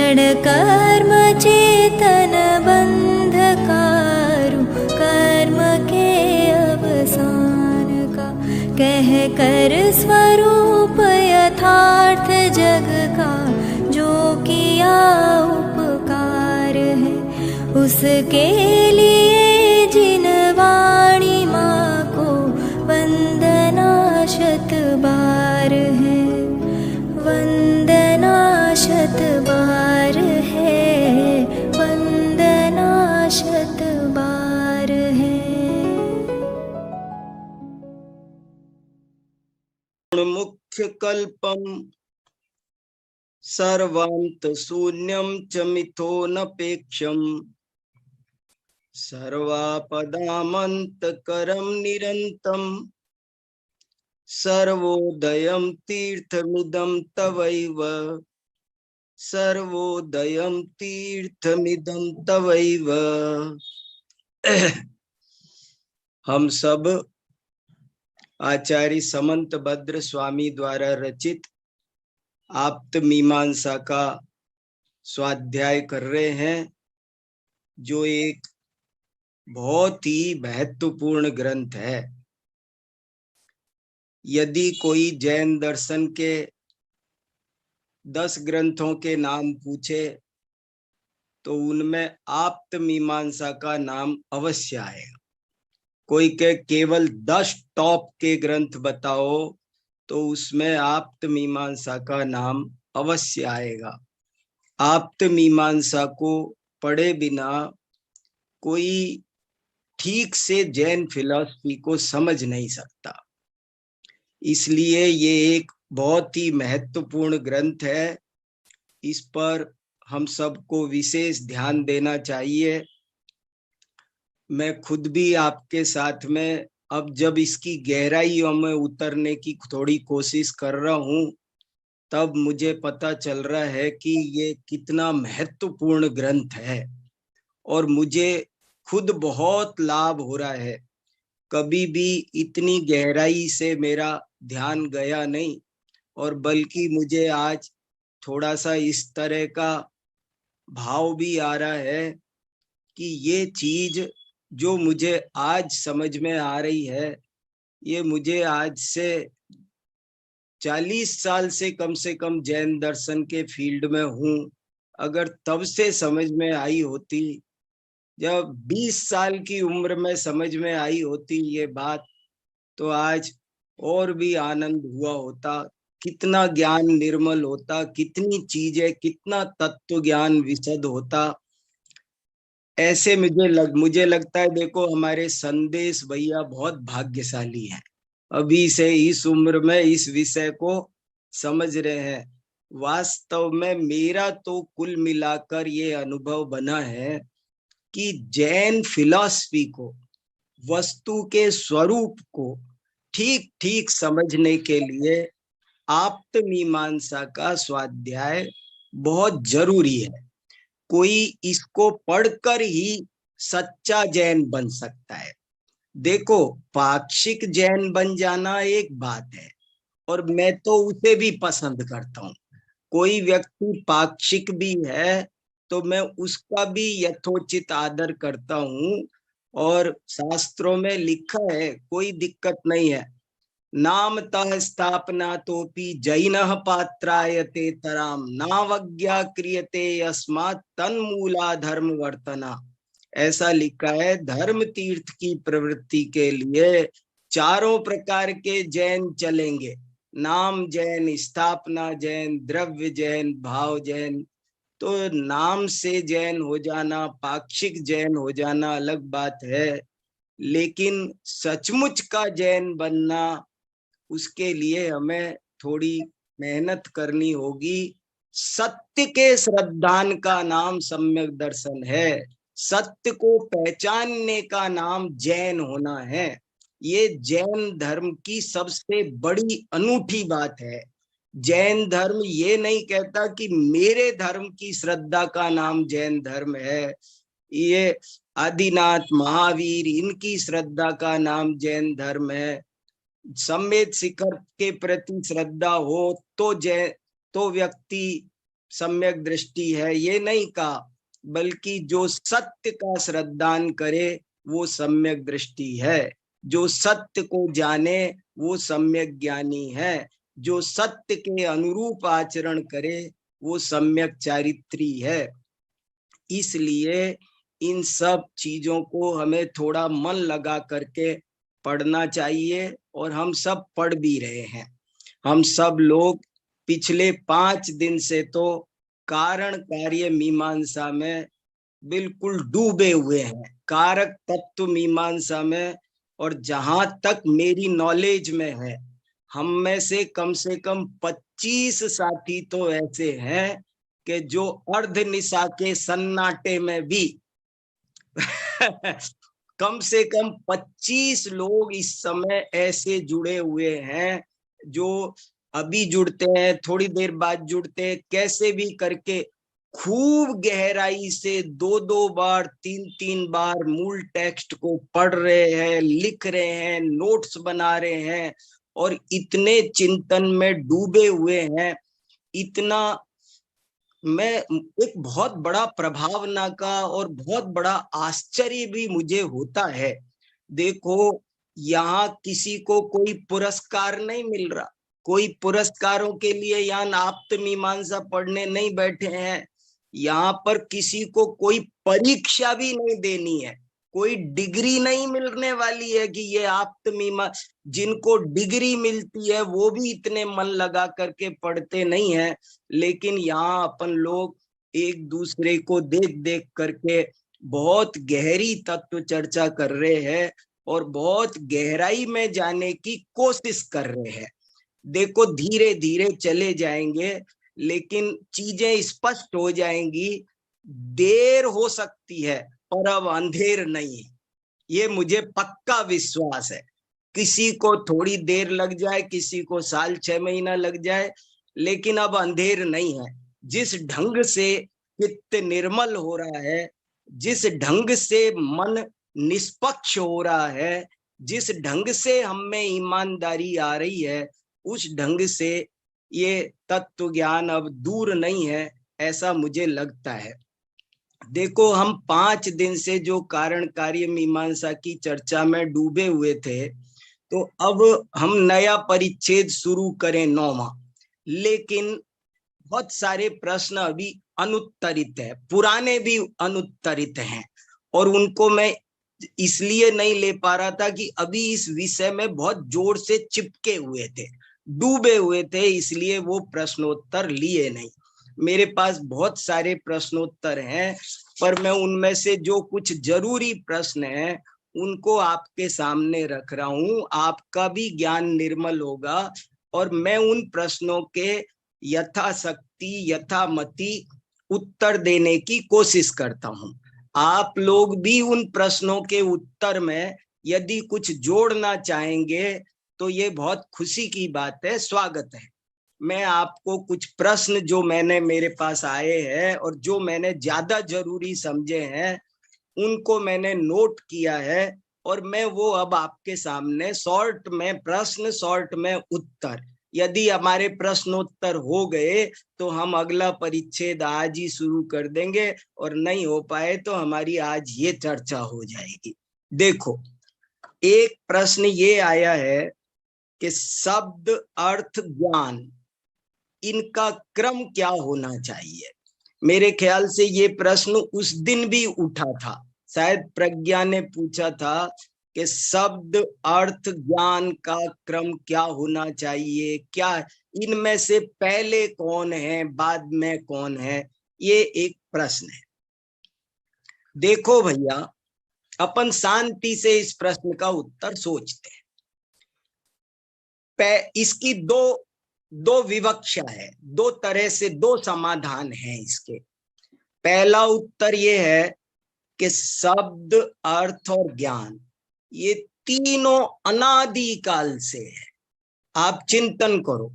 क्षण कर्म चेतन बंधकारु, कर्म के अवसान का कह कर स्वरूप यथार्थ जग का, जो किया उपकार है उसके लिए जिन वाणी माँ को वंदना शत बार है, वंदना शत बार है, वंदना शत बार है। मुख्य कल्पम सर्वांत शून्यम च मिथोनपेक्षम, सर्वापदामन्तकरं निरन्तं, सर्वोदयं तीर्थमिदं तवैव, सर्वोदयं तीर्थमिदं तवैव। हम सब आचार्य समंत भद्र स्वामी द्वारा रचित आप्त मीमांसा का स्वाध्याय कर रहे हैं, जो एक बहुत ही महत्वपूर्ण ग्रंथ है। यदि कोई जैन दर्शन के 10 ग्रंथों के नाम पूछे तो उनमें आप्त मीमांसा का नाम अवश्य आएगा। कोई के केवल 10 टॉप के ग्रंथ बताओ तो उसमें आप्त मीमांसा का नाम अवश्य आएगा। आप्त मीमांसा को पढ़े बिना कोई ठीक से जैन फिलॉसफी को समझ नहीं सकता। इसलिए ये एक बहुत ही महत्वपूर्ण ग्रंथ है। इस पर हम सबको विशेष ध्यान देना चाहिए। मैं खुद भी आपके साथ में अब जब इसकी गहराइयों में उतरने की थोड़ी कोशिश कर रहा हूँ, तब मुझे पता चल रहा है कि ये कितना महत्वपूर्ण ग्रंथ है और मुझे खुद बहुत लाभ हो रहा है। कभी भी इतनी गहराई से मेरा ध्यान गया नहीं, और बल्कि मुझे आज थोड़ा सा इस तरह का भाव भी आ रहा है कि ये चीज जो मुझे आज समझ में आ रही है, ये मुझे आज से 40 साल से कम जैन दर्शन के फील्ड में हूँ। अगर तब से समझ में आई होती, जब 20 साल की उम्र में समझ में आई होती ये बात, तो आज और भी आनंद हुआ होता। कितना ज्ञान निर्मल होता, कितनी चीजें, कितना तत्व ज्ञान विशद होता। ऐसे मुझे लगता है, देखो हमारे संदेश भैया बहुत भाग्यशाली हैं, अभी से इस उम्र में इस विषय को समझ रहे हैं। वास्तव में मेरा तो कुल मिलाकर ये अनुभव बना है कि जैन फिलॉसफी को, वस्तु के स्वरूप को ठीक ठीक समझने के लिए आप्त मीमांसा का स्वाध्याय बहुत जरूरी है। कोई इसको पढ़कर ही सच्चा जैन बन सकता है। देखो, पाक्षिक जैन बन जाना एक बात है, और मैं तो उसे भी पसंद करता हूँ। कोई व्यक्ति पाक्षिक भी है तो मैं उसका भी यथोचित आदर करता हूँ, और शास्त्रों में लिखा है, कोई दिक्कत नहीं है। नामतः स्थापना तोपि जैनः पात्रायते तराम, नावज्ञा क्रियते यस्मात् तन्मूला धर्म वर्तना। ऐसा लिखा है, धर्म तीर्थ की प्रवृत्ति के लिए चारों प्रकार के जैन चलेंगे। नाम जैन, स्थापना जैन, द्रव्य जैन, भाव जैन। तो नाम से जैन हो जाना, पाक्षिक जैन हो जाना अलग बात है, लेकिन सचमुच का जैन बनना, उसके लिए हमें थोड़ी मेहनत करनी होगी। सत्य के श्रद्धान का नाम सम्यक दर्शन है। सत्य को पहचानने का नाम जैन होना है। ये जैन धर्म की सबसे बड़ी अनूठी बात है। जैन धर्म ये नहीं कहता कि मेरे धर्म की श्रद्धा का नाम जैन धर्म है, ये आदिनाथ महावीर इनकी श्रद्धा का नाम जैन धर्म है। सम्मेद शिखर के प्रति श्रद्धा हो तो व्यक्ति सम्यक दृष्टि है ये नहीं कहा, बल्कि जो सत्य का श्रद्धान करे वो सम्यक दृष्टि है, जो सत्य को जाने वो सम्यक ज्ञानी है, जो सत्य के अनुरूप आचरण करे वो सम्यक चारित्री है। इसलिए इन सब चीजों को हमें थोड़ा मन लगा करके पढ़ना चाहिए, और हम सब पढ़ भी रहे हैं। हम सब लोग पिछले 5 दिन से तो कारण कार्य मीमांसा में बिल्कुल डूबे हुए हैं, कारक तत्व मीमांसा में। और जहां तक मेरी नॉलेज में है, हम में से कम 25 साथी तो ऐसे हैं कि जो अर्ध निशा के सन्नाटे में भी कम से कम 25 लोग इस समय ऐसे जुड़े हुए हैं, जो अभी जुड़ते हैं, थोड़ी देर बाद जुड़ते हैं, कैसे भी करके खूब गहराई से 2-2 बार 3-3 बार मूल टेक्स्ट को पढ़ रहे हैं, लिख रहे हैं, नोट्स बना रहे हैं, और इतने चिंतन में डूबे हुए हैं। इतना मैं एक बहुत बड़ा प्रभावना का और बहुत बड़ा आश्चर्य भी मुझे होता है। देखो, यहाँ किसी को कोई पुरस्कार नहीं मिल रहा, कोई पुरस्कारों के लिए यहाँ आप्त मीमांसा पढ़ने नहीं बैठे हैं। यहाँ पर किसी को कोई परीक्षा भी नहीं देनी है, कोई डिग्री नहीं मिलने वाली है कि ये आप्त मीमा। जिनको डिग्री मिलती है वो भी इतने मन लगा करके पढ़ते नहीं है, लेकिन यहाँ अपन लोग एक दूसरे को देख देख करके बहुत गहरी तत्व चर्चा कर रहे हैं और बहुत गहराई में जाने की कोशिश कर रहे हैं। देखो, धीरे धीरे चले जाएंगे, लेकिन चीजें स्पष्ट हो जाएंगी। देर हो सकती है पर अब अंधेर नहीं है, ये मुझे पक्का विश्वास है। किसी को थोड़ी देर लग जाए, किसी को साल 6 महीना लग जाए, लेकिन अब अंधेर नहीं है। जिस ढंग से चित्त निर्मल हो रहा है, जिस ढंग से मन निष्पक्ष हो रहा है, जिस ढंग से हम में ईमानदारी आ रही है, उस ढंग से ये तत्व ज्ञान अब दूर नहीं है, ऐसा मुझे लगता है। देखो, हम 5 दिन से जो कारण कार्य मीमांसा की चर्चा में डूबे हुए थे, तो अब हम नया परिच्छेद शुरू करें 9वां, लेकिन बहुत सारे प्रश्न अभी अनुत्तरित है, पुराने भी अनुत्तरित हैं, और उनको मैं इसलिए नहीं ले पा रहा था कि अभी इस विषय में बहुत जोर से चिपके हुए थे, डूबे हुए थे, इसलिए वो प्रश्नोत्तर लिए नहीं। मेरे पास बहुत सारे प्रश्नोत्तर हैं, पर मैं उनमें से जो कुछ जरूरी प्रश्न हैं उनको आपके सामने रख रहा हूं। आपका भी ज्ञान निर्मल होगा और मैं उन प्रश्नों के यथाशक्ति यथामति उत्तर देने की कोशिश करता हूं। आप लोग भी उन प्रश्नों के उत्तर में यदि कुछ जोड़ना चाहेंगे तो ये बहुत खुशी की बात है, स्वागत है। मैं आपको कुछ प्रश्न जो मैंने मेरे पास आए हैं और जो मैंने ज्यादा जरूरी समझे हैं उनको मैंने नोट किया है, और मैं वो अब आपके सामने शॉर्ट में प्रश्न, शॉर्ट में उत्तर। यदि हमारे प्रश्नोत्तर हो गए तो हम अगला परिच्छेद आज ही शुरू कर देंगे, और नहीं हो पाए तो हमारी आज ये चर्चा हो जाएगी। देखो, एक प्रश्न ये आया है कि शब्द, अर्थ, ज्ञान, इनका क्रम क्या होना चाहिए। मेरे ख्याल से ये प्रश्न उस दिन भी उठा था, शायद प्रज्ञा ने पूछा था कि शब्द, अर्थ, ज्ञान का क्रम क्या होना चाहिए, क्या इनमें से पहले कौन है, बाद में कौन है, ये एक प्रश्न है। देखो भैया, अपन शांति से इस प्रश्न का उत्तर सोचते हैं। इसकी दो विवक्षा है, दो तरह से दो समाधान है इसके। पहला उत्तर ये है कि शब्द, अर्थ और ज्ञान ये तीनों अनादि काल से है। आप चिंतन करो,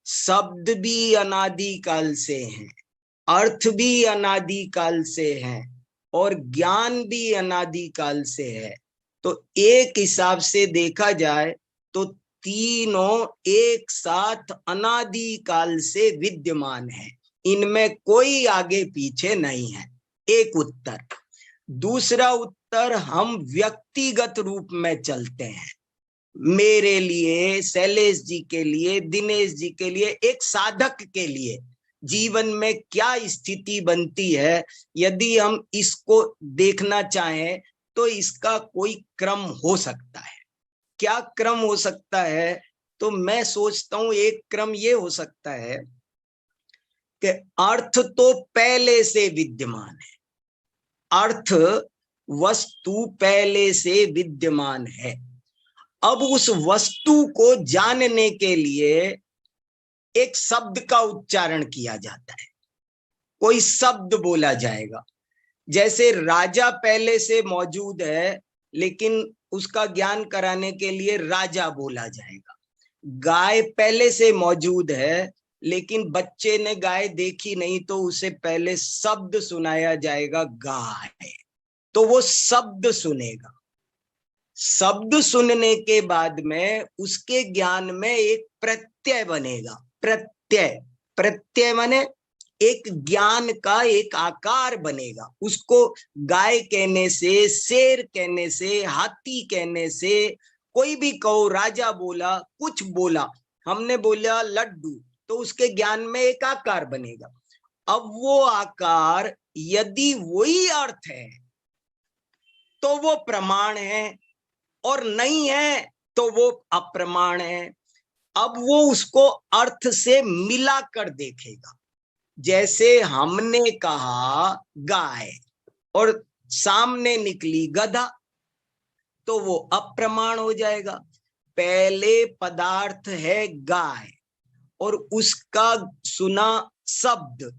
शब्द भी अनादि काल से हैं, अर्थ भी अनादि काल से हैं, और ज्ञान भी अनादि काल से है। तो एक हिसाब से देखा जाए तो तीनों एक साथ अनादि काल से विद्यमान है। इनमें कोई आगे पीछे नहीं है, एक उत्तर। दूसरा उत्तर, हम व्यक्तिगत रूप में चलते हैं। मेरे लिए, शैलेश जी के लिए, दिनेश जी के लिए, एक साधक के लिए जीवन में क्या स्थिति बनती है, यदि हम इसको देखना चाहें तो इसका कोई क्रम हो सकता है। क्या क्रम हो सकता है? तो मैं सोचता हूं एक क्रम ये हो सकता है कि अर्थ तो पहले से विद्यमान है, अर्थ वस्तु पहले से विद्यमान है। अब उस वस्तु को जानने के लिए एक शब्द का उच्चारण किया जाता है, कोई शब्द बोला जाएगा। जैसे राजा पहले से मौजूद है, लेकिन उसका ज्ञान कराने के लिए राजा बोला जाएगा। गाय पहले से मौजूद है, लेकिन बच्चे ने गाय देखी नहीं, तो उसे पहले शब्द सुनाया जाएगा गाय, तो वो शब्द सुनेगा। शब्द सुनने के बाद में उसके ज्ञान में एक प्रत्यय बनेगा। प्रत्यय, प्रत्यय माने एक ज्ञान का एक आकार बनेगा। उसको गाय कहने से, शेर कहने से, हाथी कहने से, कोई भी कहो, राजा बोला, कुछ बोला, हमने बोला लड्डू, तो उसके ज्ञान में एक आकार बनेगा। अब वो आकार यदि वही अर्थ है तो वो प्रमाण है, और नहीं है तो वो अप्रमाण है। अब वो उसको अर्थ से मिलाकर देखेगा। जैसे हमने कहा गाय और सामने निकली गधा, तो वो अप्रमाण हो जाएगा। पहले पदार्थ है गाय और उसका सुना शब्द।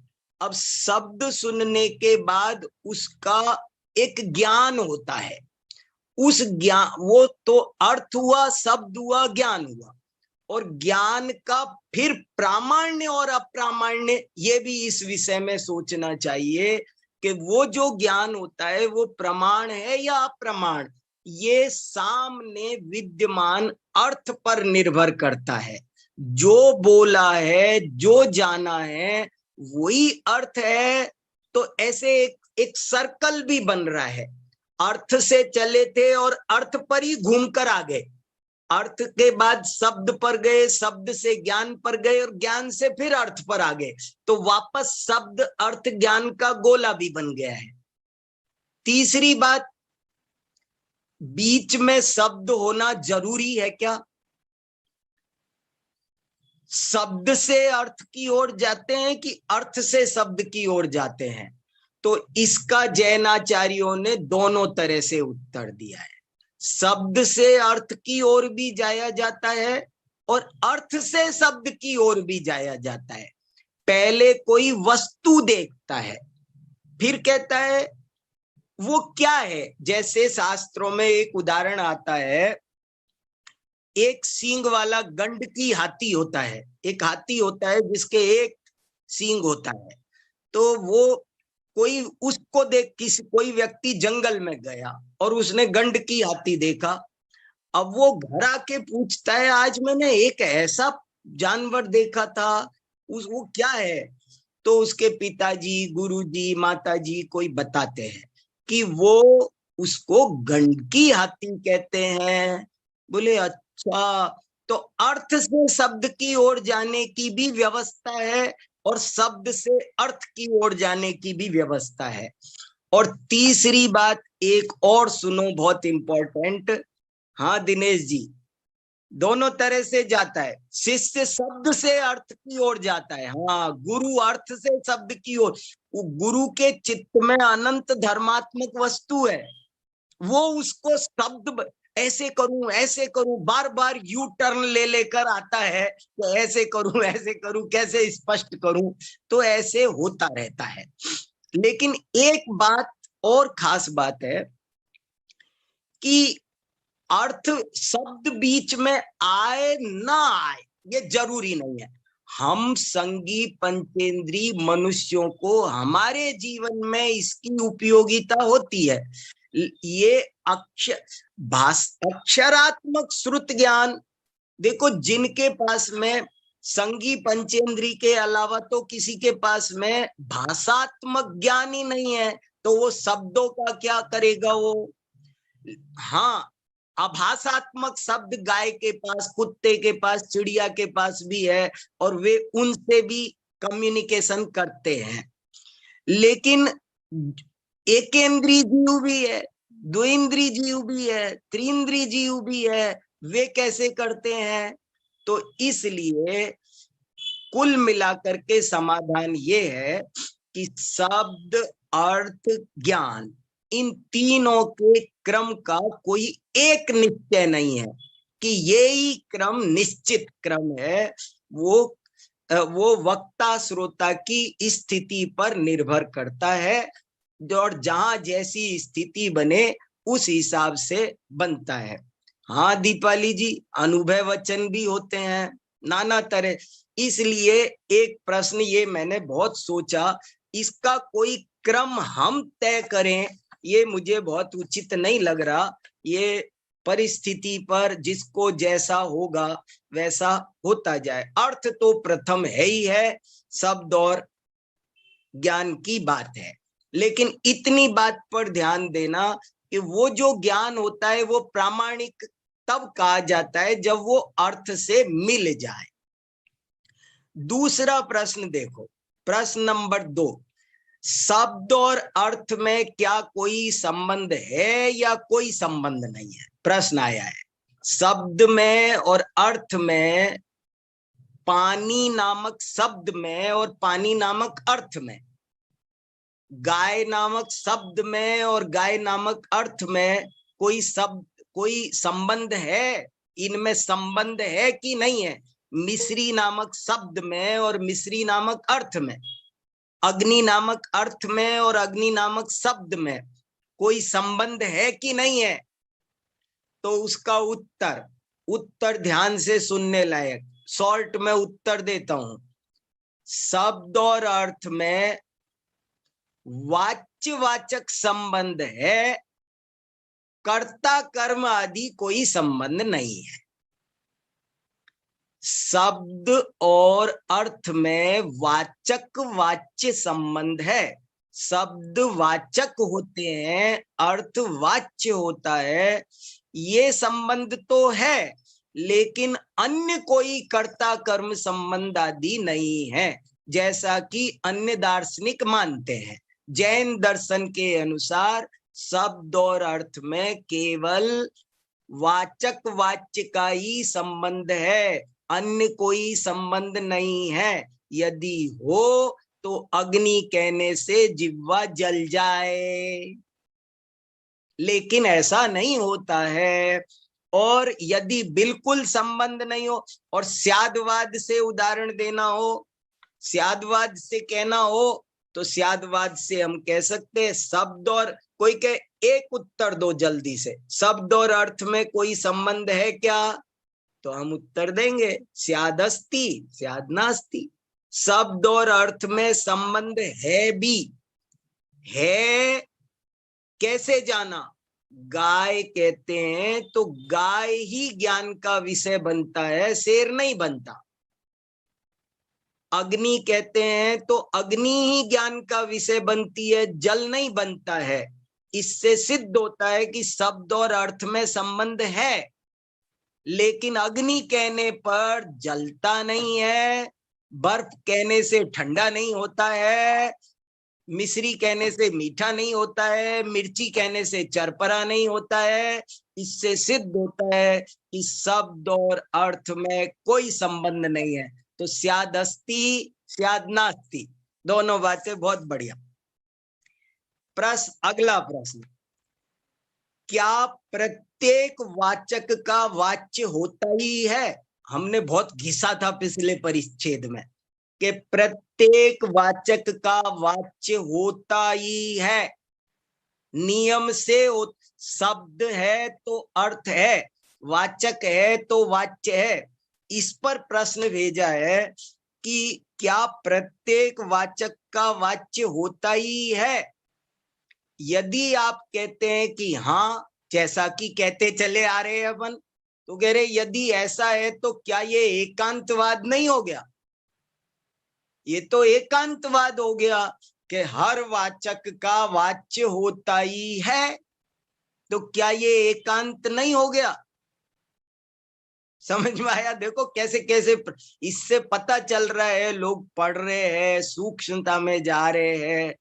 अब शब्द सुनने के बाद उसका एक ज्ञान होता है। उस ज्ञान, वो तो अर्थ हुआ, शब्द हुआ, ज्ञान हुआ। और ज्ञान का फिर प्रामाण्य और अप्रामाण्य, ये भी इस विषय में सोचना चाहिए कि वो जो ज्ञान होता है वो प्रमाण है या अप्रमाण, ये सामने विद्यमान अर्थ पर निर्भर करता है। जो बोला है, जो जाना है, वही अर्थ है। तो ऐसे एक सर्कल भी बन रहा है। अर्थ से चले थे और अर्थ पर ही घूम कर आ गए, अर्थ के बाद शब्द पर गए, शब्द से ज्ञान पर गए और ज्ञान से फिर अर्थ पर आ गए, तो वापस शब्द अर्थ ज्ञान का गोला भी बन गया है। तीसरी बात, बीच में शब्द होना जरूरी है क्या? शब्द से अर्थ की ओर जाते हैं कि अर्थ से शब्द की ओर जाते हैं? तो इसका जैनाचार्यों ने दोनों तरह से उत्तर दिया है। शब्द से अर्थ की ओर भी जाया जाता है और अर्थ से शब्द की ओर भी जाया जाता है। पहले कोई वस्तु देखता है, फिर कहता है वो क्या है। जैसे शास्त्रों में एक उदाहरण आता है, एक सींग वाला गंडकी हाथी होता है। एक हाथी होता है जिसके एक सींग होता है। तो वो कोई उसको देख, कोई व्यक्ति जंगल में गया और उसने गंडकी हाथी देखा। अब वो घर आके पूछता है, आज मैंने एक ऐसा जानवर देखा था, वो क्या है? तो उसके पिताजी, गुरुजी, माताजी कोई बताते हैं कि वो उसको गंडकी हाथी कहते हैं। बोले अच्छा, तो अर्थ से शब्द की ओर जाने की भी व्यवस्था है और शब्द से अर्थ की ओर जाने की भी व्यवस्था है। और तीसरी बात एक और सुनो, बहुत इंपॉर्टेंट। हाँ दिनेश जी, दोनों तरह से जाता है। शिष्य शब्द से अर्थ की ओर जाता है, हाँ, गुरु अर्थ से शब्द की ओर। गुरु के चित्त में अनंत धर्मात्मक वस्तु है, वो उसको शब्द ऐसे करूं, ऐसे करूं, बार बार यू टर्न ले लेकर आता है कि ऐसे करूं, ऐसे करूं, कैसे स्पष्ट करूं। तो ऐसे होता रहता है। लेकिन एक बात और खास बात है कि अर्थ शब्द बीच में आए ना आए ये जरूरी नहीं है। हम संगी पंचेंद्री मनुष्यों को हमारे जीवन में इसकी उपयोगिता होती है। ये अक्षरात्मक श्रुत ज्ञान, देखो जिनके पास में संगी पंचेंद्री के अलावा तो किसी के पास में भाषात्मक ज्ञान ही नहीं है, तो वो शब्दों का क्या करेगा वो। हाँ, आभासात्मक शब्द गाय के पास, कुत्ते के पास, चिड़िया के पास भी है और वे उनसे भी कम्युनिकेशन करते हैं। लेकिन एकेंद्रीय जीव भी है, द्विंद्रीय जीव भी है, त्रिंद्रीय जीव भी है, वे कैसे करते हैं। तो इसलिए कुल मिलाकर के समाधान ये है कि शब्द, अर्थ, ज्ञान, इन तीनों के क्रम का कोई एक निश्चय नहीं है कि यही क्रम निश्चित क्रम है। वो वक्ता श्रोता की स्थिति पर निर्भर करता है, और जहां जैसी स्थिति बने उस हिसाब से बनता है। हाँ दीपाली जी, अनुभव वचन भी होते हैं नाना तरह। इसलिए एक प्रश्न ये मैंने बहुत सोचा, इसका कोई क्रम हम तय करें ये मुझे बहुत उचित नहीं लग रहा। ये परिस्थिति पर जिसको जैसा होगा वैसा होता जाए। अर्थ तो प्रथम है ही है, शब्द और ज्ञान की बात है। लेकिन इतनी बात पर ध्यान देना कि वो जो ज्ञान होता है वो प्रामाणिक तब कहा जाता है जब वो अर्थ से मिल जाए। दूसरा प्रश्न देखो, प्रश्न नंबर 2, शब्द और अर्थ में क्या कोई संबंध है या कोई संबंध नहीं है। प्रश्न आया है, शब्द में और अर्थ में, पानी नामक शब्द में और पानी नामक अर्थ में, गाय नामक शब्द में और गाय नामक अर्थ में कोई संबंध है। इनमें संबंध है कि नहीं है। मिस्री नामक शब्द में और मिस्री नामक अर्थ में, अग्नि नामक अर्थ में और अग्नि नामक शब्द में कोई संबंध है कि नहीं है। तो उसका उत्तर ध्यान से सुनने लायक, शॉर्ट में उत्तर देता हूं। शब्द और अर्थ में वाच्यवाचक संबंध है, कर्ता कर्म आदि कोई संबंध नहीं है। शब्द और अर्थ में वाचक वाच्य संबंध है। शब्द वाचक होते हैं, अर्थ वाच्य होता है, ये संबंध तो है, लेकिन अन्य कोई कर्ता कर्म संबंध आदि नहीं है, जैसा कि अन्य दार्शनिक मानते हैं। जैन दर्शन के अनुसार शब्द और अर्थ में केवल वाचक वाच्य का ही संबंध है, अन्य कोई संबंध नहीं है। यदि हो तो अग्नि कहने से जिह्वा जल जाए, लेकिन ऐसा नहीं होता है। और यदि बिल्कुल संबंध नहीं हो और स्यादवाद से उदाहरण देना हो, स्यादवाद से कहना हो, तो स्यादवाद से हम कह सकते हैं शब्द और, कोई कहे एक उत्तर दो जल्दी से, शब्द और अर्थ में कोई संबंध है क्या, तो हम उत्तर देंगे स्याद अस्ति स्याद नास्ति। शब्द और अर्थ में संबंध है भी है, कैसे जाना। गाय कहते हैं तो गाय ही ज्ञान का विषय बनता है, शेर नहीं बनता। अग्नि कहते हैं तो अग्नि ही ज्ञान का विषय बनती है, जल नहीं बनता है। इससे सिद्ध होता है कि शब्द और अर्थ में संबंध है, लेकिन अग्नि कहने पर जलता नहीं है, बर्फ कहने से ठंडा नहीं होता है, मिश्री कहने से मीठा नहीं होता है, मिर्ची कहने से चरपरा नहीं होता है। इससे सिद्ध होता है कि शब्द और अर्थ में कोई संबंध नहीं है। तो स्याद अस्ति स्याद नास्ति, दोनों बातें बहुत बढ़िया। अगला प्रश्न, क्या प्रत्येक वाचक का वाच्य होता ही है। हमने बहुत घिसा था पिछले परिच्छेद में कि प्रत्येक वाचक का वाच्य होता ही है, नियम से। शब्द है तो अर्थ है, वाचक है तो वाच्य है। इस पर प्रश्न भेजा है कि क्या प्रत्येक वाचक का वाच्य होता ही है। यदि आप कहते हैं कि हाँ, जैसा कि कहते चले आ रहे हैं अपन तो कह रहे यदि ऐसा है तो क्या ये एकांतवाद नहीं हो गया? ये तो एकांतवाद हो गया कि हर वाचक का वाच्य होता ही है, तो क्या ये एकांत नहीं हो गया? समझ में आया? देखो कैसे कैसे इससे पता चल रहा है, लोग पढ़ रहे हैं, सूक्ष्मता में जा रहे हैं।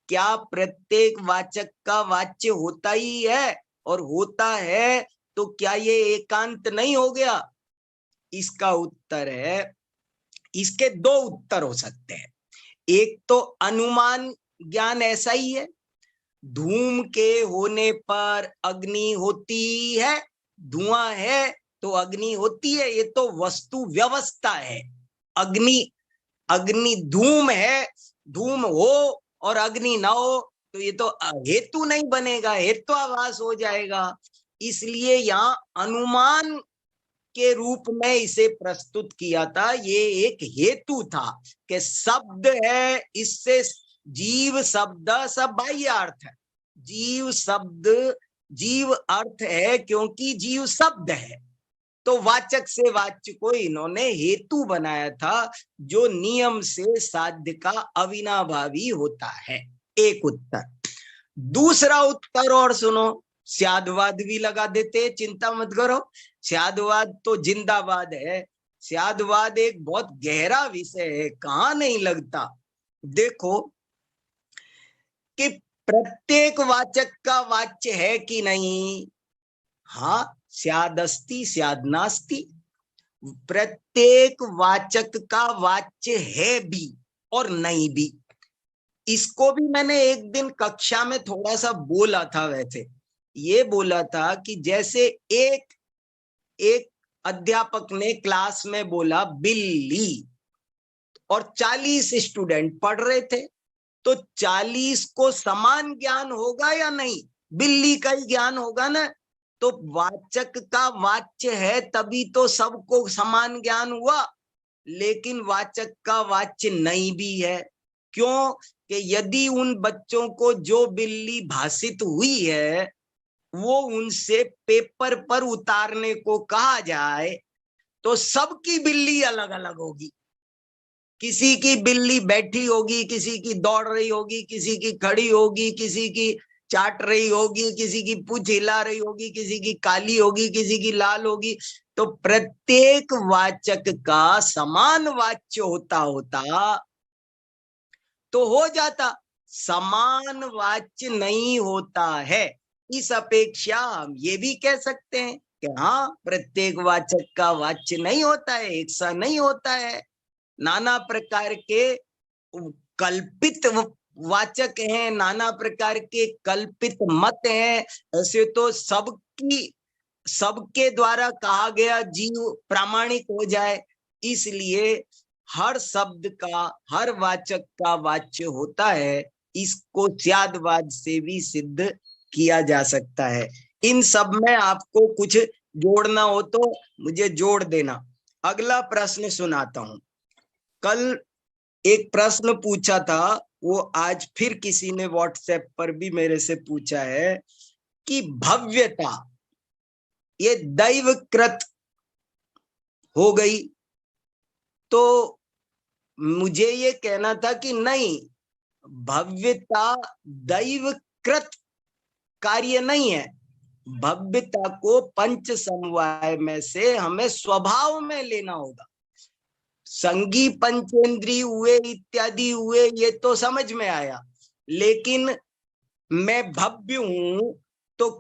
क्या प्रत्येक वाचक का वाच्य होता ही है? और होता है तो क्या ये एकांत नहीं हो गया? इसका उत्तर है, इसके दो उत्तर हो सकते हैं। एक तो अनुमान ज्ञान ऐसा ही है, धूम के होने पर अग्नि होती है, धुआं है तो अग्नि होती है, ये तो वस्तु व्यवस्था है। अग्नि अग्नि धूम है, धूम हो और अग्नि ना हो तो ये तो हेतु नहीं बनेगा, हेत्वाभास हो जाएगा। इसलिए यहाँ अनुमान के रूप में इसे प्रस्तुत किया था। ये एक हेतु था कि शब्द है, इससे जीव शब्द सब बाह्य अर्थ है। जीव शब्द जीव अर्थ है क्योंकि जीव शब्द है, तो वाचक से वाच्य को इन्होंने हेतु बनाया था, जो नियम से साध्य का अविनाभावी होता है। एक उत्तर। दूसरा उत्तर और सुनो, स्यादवाद भी लगा देते, चिंता मत करो। स्यादवाद तो जिंदाबाद है। स्यादवाद एक बहुत गहरा विषय है, कहाँ नहीं लगता। देखो कि प्रत्येक वाचक का वाच्य है कि नहीं? हाँ, स्यादस्ति स्यादनास्ति। प्रत्येक वाचक का वाच्य है भी और नहीं भी। इसको भी मैंने एक दिन कक्षा में थोड़ा सा बोला था। वैसे ये बोला था कि जैसे एक अध्यापक ने क्लास में बोला बिल्ली, और 40 स्टूडेंट पढ़ रहे थे, तो 40 को समान ज्ञान होगा या नहीं? बिल्ली का ही ज्ञान होगा ना। तो वाचक का वाच्य है तभी तो सबको समान ज्ञान हुआ, लेकिन वाचक का वाच्य नहीं भी है। क्यों? कि यदि उन बच्चों को जो बिल्ली भाषित हुई है वो उनसे पेपर पर उतारने को कहा जाए तो सबकी बिल्ली अलग अलग होगी। किसी की बिल्ली बैठी होगी, किसी की दौड़ रही होगी, किसी की खड़ी होगी, किसी की चाट रही होगी, किसी की पूंछ हिला रही होगी, किसी की काली होगी, किसी की लाल होगी। तो प्रत्येक वाचक का समान वाच्य होता तो हो जाता, समान वाच्य नहीं होता है। इस अपेक्षा हम ये भी कह सकते हैं कि हाँ, प्रत्येक वाचक का वाच्य नहीं होता है, एक सा नहीं होता है। नाना प्रकार के कल्पित वाचक हैं, नाना प्रकार के कल्पित मत हैं। ऐसे तो सबके द्वारा कहा गया जीव प्रामाणिक हो जाए, इसलिए हर शब्द का, हर वाचक का वाच्य होता है। इसको स्यादवाद से भी सिद्ध किया जा सकता है। इन सब में आपको कुछ जोड़ना हो तो मुझे जोड़ देना। अगला प्रश्न सुनाता हूं। कल एक प्रश्न पूछा था, वो आज फिर किसी ने व्हाट्सएप पर भी मेरे से पूछा है कि भव्यता ये दैवकृत हो गई। तो मुझे ये कहना था कि नहीं, भव्यता दैवकृत कार्य नहीं है। भव्यता को पंच समवाय में से हमें स्वभाव में लेना होगा। संगी पंचेंद्रिय हुए, इत्यादि हुए, ये तो समझ में आया, लेकिन मैं भव्य हूं तो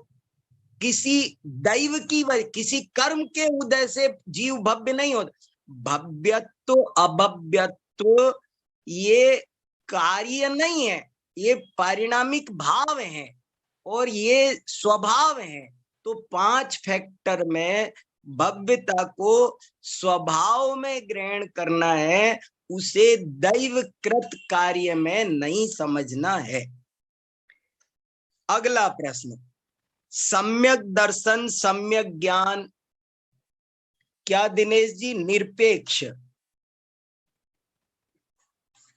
किसी दैव की वजह, किसी कर्म के उदय से जीव भव्य नहीं होता। भव्यत्व अभव्यत्व ये कार्य नहीं है, ये पारिणामिक भाव है और ये स्वभाव है। तो 5 फैक्टर में भव्यता को स्वभाव में ग्रहण करना है, उसे दैवकृत कार्य में नहीं समझना है। अगला प्रश्न, सम्यक दर्शन सम्यक ज्ञान क्या दिनेश जी निरपेक्ष?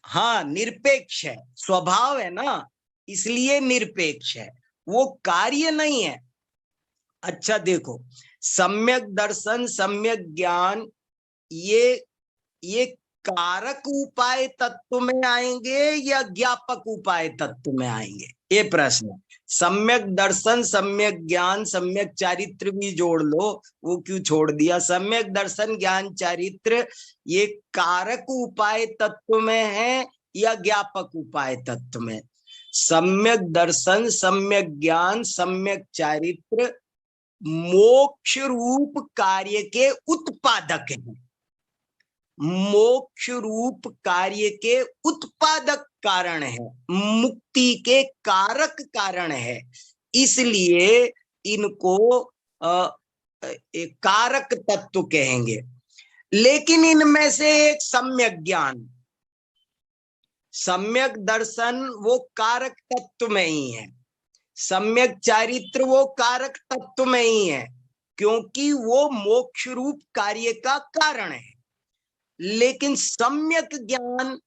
हाँ, निरपेक्ष है, स्वभाव है ना, इसलिए निरपेक्ष है, वो कार्य नहीं है। अच्छा देखो, सम्यक दर्शन, सम्यक ज्ञान, ये कारक उपाय तत्व में आएंगे या ज्ञापक उपाय तत्व में आएंगे, ये प्रश्न है। सम्यक दर्शन, सम्यक ज्ञान, सम्यक चारित्र भी जोड़ लो, वो क्यों छोड़ दिया? सम्यक दर्शन, ज्ञान, चारित्र ये कारक उपाय तत्व में है या ज्ञापक उपाय तत्व में? सम्यक दर्शन, सम्यक ज्ञान, सम्यक चारित्र मोक्ष रूप कार्य के उत्पादक हैं, मोक्ष रूप कार्य के उत्पादक कारण है, मुक्ति के कारक कारण है, इसलिए इनको कारक तत्व कहेंगे। लेकिन इनमें से एक सम्यक ज्ञान, सम्यक दर्शन वो कारक तत्व में ही है, सम्यक चारित्र वो कारक तत्व में ही है, क्योंकि वो मोक्ष रूप कार्य का कारण है। लेकिन सम्यक ज्ञान,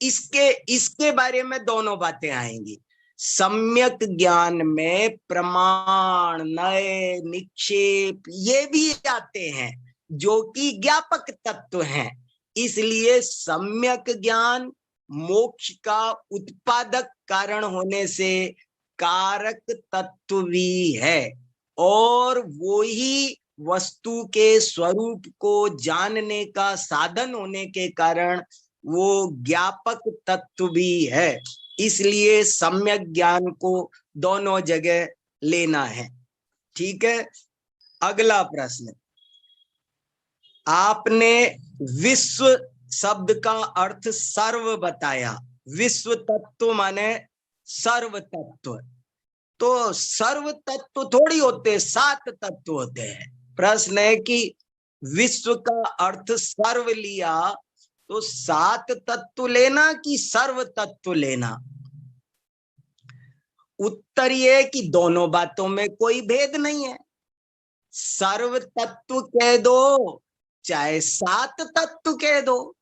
इसके बारे में दोनों बातें आएंगी। सम्यक ज्ञान में प्रमाण, नय, निक्षेप ये भी आते हैं जो कि ज्ञापक तत्व हैं, इसलिए सम्यक ज्ञान मोक्ष का उत्पादक कारण होने से कारक तत्व भी है, और वो ही वस्तु के स्वरूप को जानने का साधन होने के कारण वो ज्ञापक तत्व भी है। इसलिए सम्यक ज्ञान को दोनों जगह लेना है। ठीक है, अगला प्रश्न, आपने विश्व शब्द का अर्थ सर्व बताया, विश्व तत्व माने सर्व तत्व, तो सर्व तत्व थोड़ी होते, 7 तत्व होते हैं। प्रश्न है कि विश्व का अर्थ सर्व लिया तो 7 तत्व लेना कि सर्व तत्व लेना? उत्तर ये कि दोनों बातों में कोई भेद नहीं है, सर्व तत्व कह दो चाहे 7 तत्व कह दो।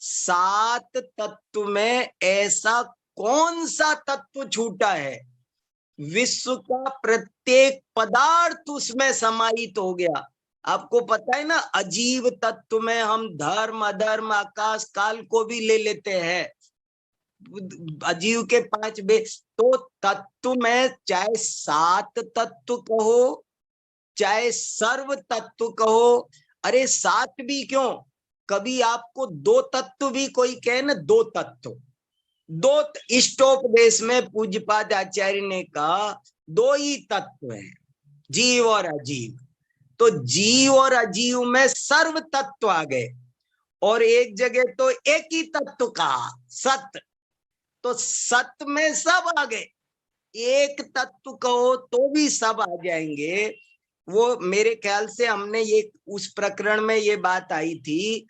7 तत्व में ऐसा कौन सा तत्व छूटा है? विश्व का प्रत्येक पदार्थ उसमें समाहित हो गया। आपको पता है ना, अजीव तत्व में हम धर्म, अधर्म, आकाश, काल को भी ले लेते हैं, अजीव के 5 बेस। तो तत्व में चाहे 7 तत्व कहो चाहे सर्व तत्व कहो, अरे 7 भी क्यों, कभी आपको 2 तत्व भी कोई कहे ना, 2 तत्व, 2 इष्टोपदेश में पूज्यपाद आचार्य ने कहा 2 ही तत्व है, जीव और अजीव। तो जीव और अजीव में सर्व तत्व आ गए, और एक जगह तो एक ही तत्व कहा सत, तो सत में सब आ गए। एक तत्व कहो तो भी सब आ जाएंगे। वो मेरे ख्याल से हमने ये उस प्रकरण में ये बात आई थी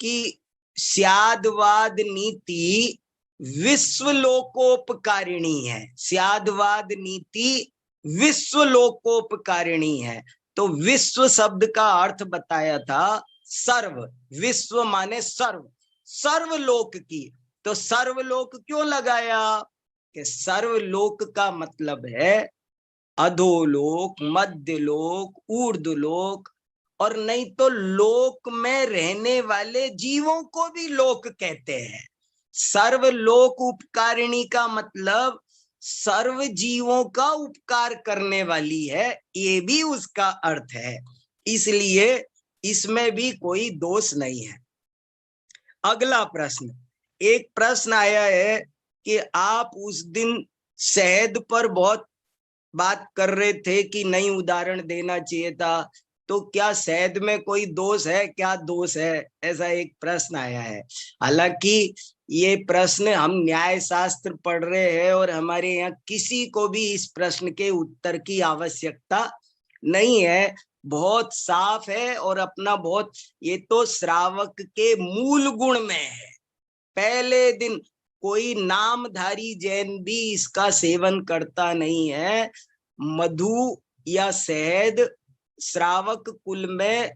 कि स्यादवाद नीति विश्वलोकोपकारिणी है, स्यादवाद नीति विश्वलोकोपकारिणी है। तो विश्व शब्द का अर्थ बताया था सर्व, विश्व माने सर्व, सर्वलोक की। तो सर्वलोक क्यों लगाया कि सर्वलोक का मतलब है अधोलोक, मध्यलोक, ऊर्ध्वलोक, और नहीं तो लोक में रहने वाले जीवों को भी लोक कहते हैं। सर्वलोक उपकारिणी का मतलब सर्व जीवों का उपकार करने वाली है, ये भी उसका अर्थ है, इसलिए इसमें भी कोई दोष नहीं है। अगला प्रश्न, एक प्रश्न आया है कि आप उस दिन शहद पर बहुत बात कर रहे थे कि नहीं उदाहरण देना चाहिए था, तो क्या शहद में कोई दोष है, क्या दोष है, ऐसा एक प्रश्न आया है। हालांकि ये प्रश्न हम न्याय शास्त्र पढ़ रहे हैं और हमारे यहाँ किसी को भी इस प्रश्न के उत्तर की आवश्यकता नहीं है, बहुत साफ है और अपना बहुत, ये तो श्रावक के मूल गुण में है। पहले दिन कोई नामधारी जैन भी इसका सेवन करता नहीं है। मधु या शहद श्रावक कुल में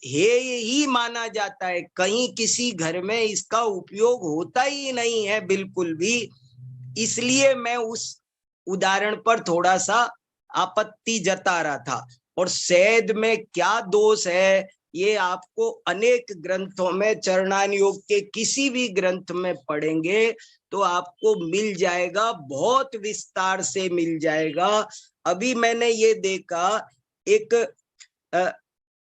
ही माना जाता है, कहीं किसी घर में इसका उपयोग होता ही नहीं है बिल्कुल भी। इसलिए मैं उस उदाहरण पर थोड़ा सा आपत्ति जता रहा था। और शहद में क्या दोष है ये आपको अनेक ग्रंथों में, चरणान योग के किसी भी ग्रंथ में पढ़ेंगे तो आपको मिल जाएगा, बहुत विस्तार से मिल जाएगा। अभी मैंने ये देखा एक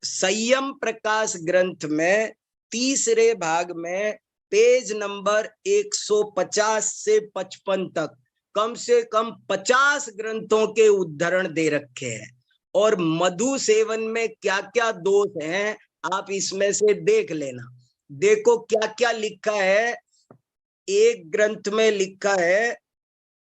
संयम प्रकाश ग्रंथ में तीसरे भाग में पेज नंबर 150 से 55 तक कम से कम 50 ग्रंथों के उद्धरण दे रखे हैं। और मधु सेवन में क्या क्या दोष हैं आप इसमें से देख लेना। देखो क्या क्या लिखा है। एक ग्रंथ में लिखा है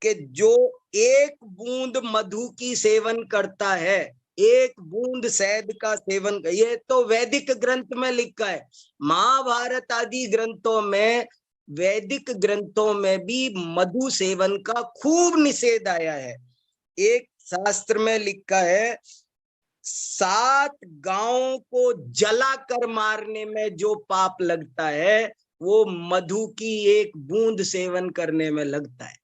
कि जो एक बूंद मधु की सेवन करता है, एक बूंद शहद का सेवन, ये तो वैदिक ग्रंथ में लिखा है। महाभारत आदि ग्रंथों में, वैदिक ग्रंथों में भी मधु सेवन का खूब निषेध आया है। एक शास्त्र में लिखा है 7 गांवों को जलाकर मारने में जो पाप लगता है वो मधु की एक बूंद सेवन करने में लगता है।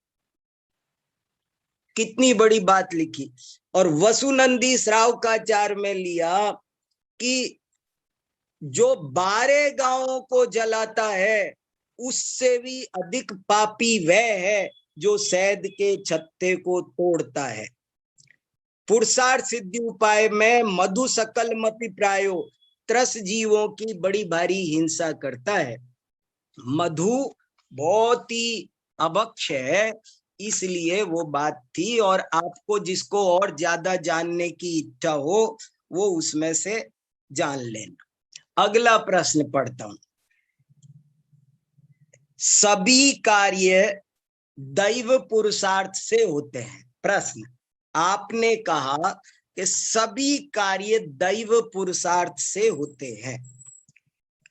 कितनी बड़ी बात लिखी। और वसुनंदी श्रावकाचार में लिया कि जो 12 गांवों को जलाता है उससे भी अधिक पापी वह है जो शहद के छत्ते को तोड़ता है। पुरुषार्थ सिद्धि उपाय में मधु सकल मति प्रायो, त्रस जीवों की बड़ी भारी हिंसा करता है। मधु बहुत ही अभक्ष है, इसलिए वो बात थी। और आपको जिसको और ज्यादा जानने की इच्छा हो वो उसमें से जान लेना। अगला प्रश्न पढ़ता हूं। सभी कार्य दैव पुरुषार्थ से होते हैं। प्रश्न, आपने कहा कि सभी कार्य दैव पुरुषार्थ से होते हैं,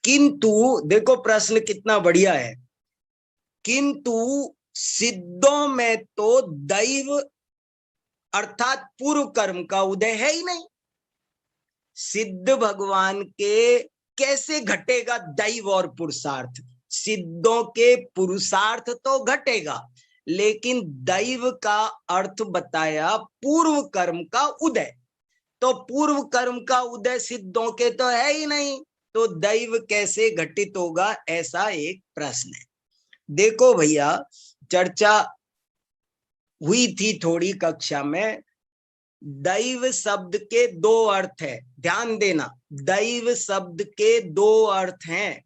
किंतु देखो प्रश्न कितना बढ़िया है, किंतु सिद्धों में तो दैव अर्थात पूर्व कर्म का उदय है ही नहीं। सिद्ध भगवान के कैसे घटेगा दैव और पुरुषार्थ? सिद्धों के पुरुषार्थ तो घटेगा, लेकिन दैव का अर्थ बताया पूर्व कर्म का उदय। तो पूर्व कर्म का उदय सिद्धों के तो है ही नहीं, तो दैव कैसे घटित होगा, ऐसा एक प्रश्न है। देखो भैया, चर्चा हुई थी थोड़ी कक्षा में। दैव शब्द के 2 अर्थ है, ध्यान देना। दैव शब्द के 2 अर्थ हैं,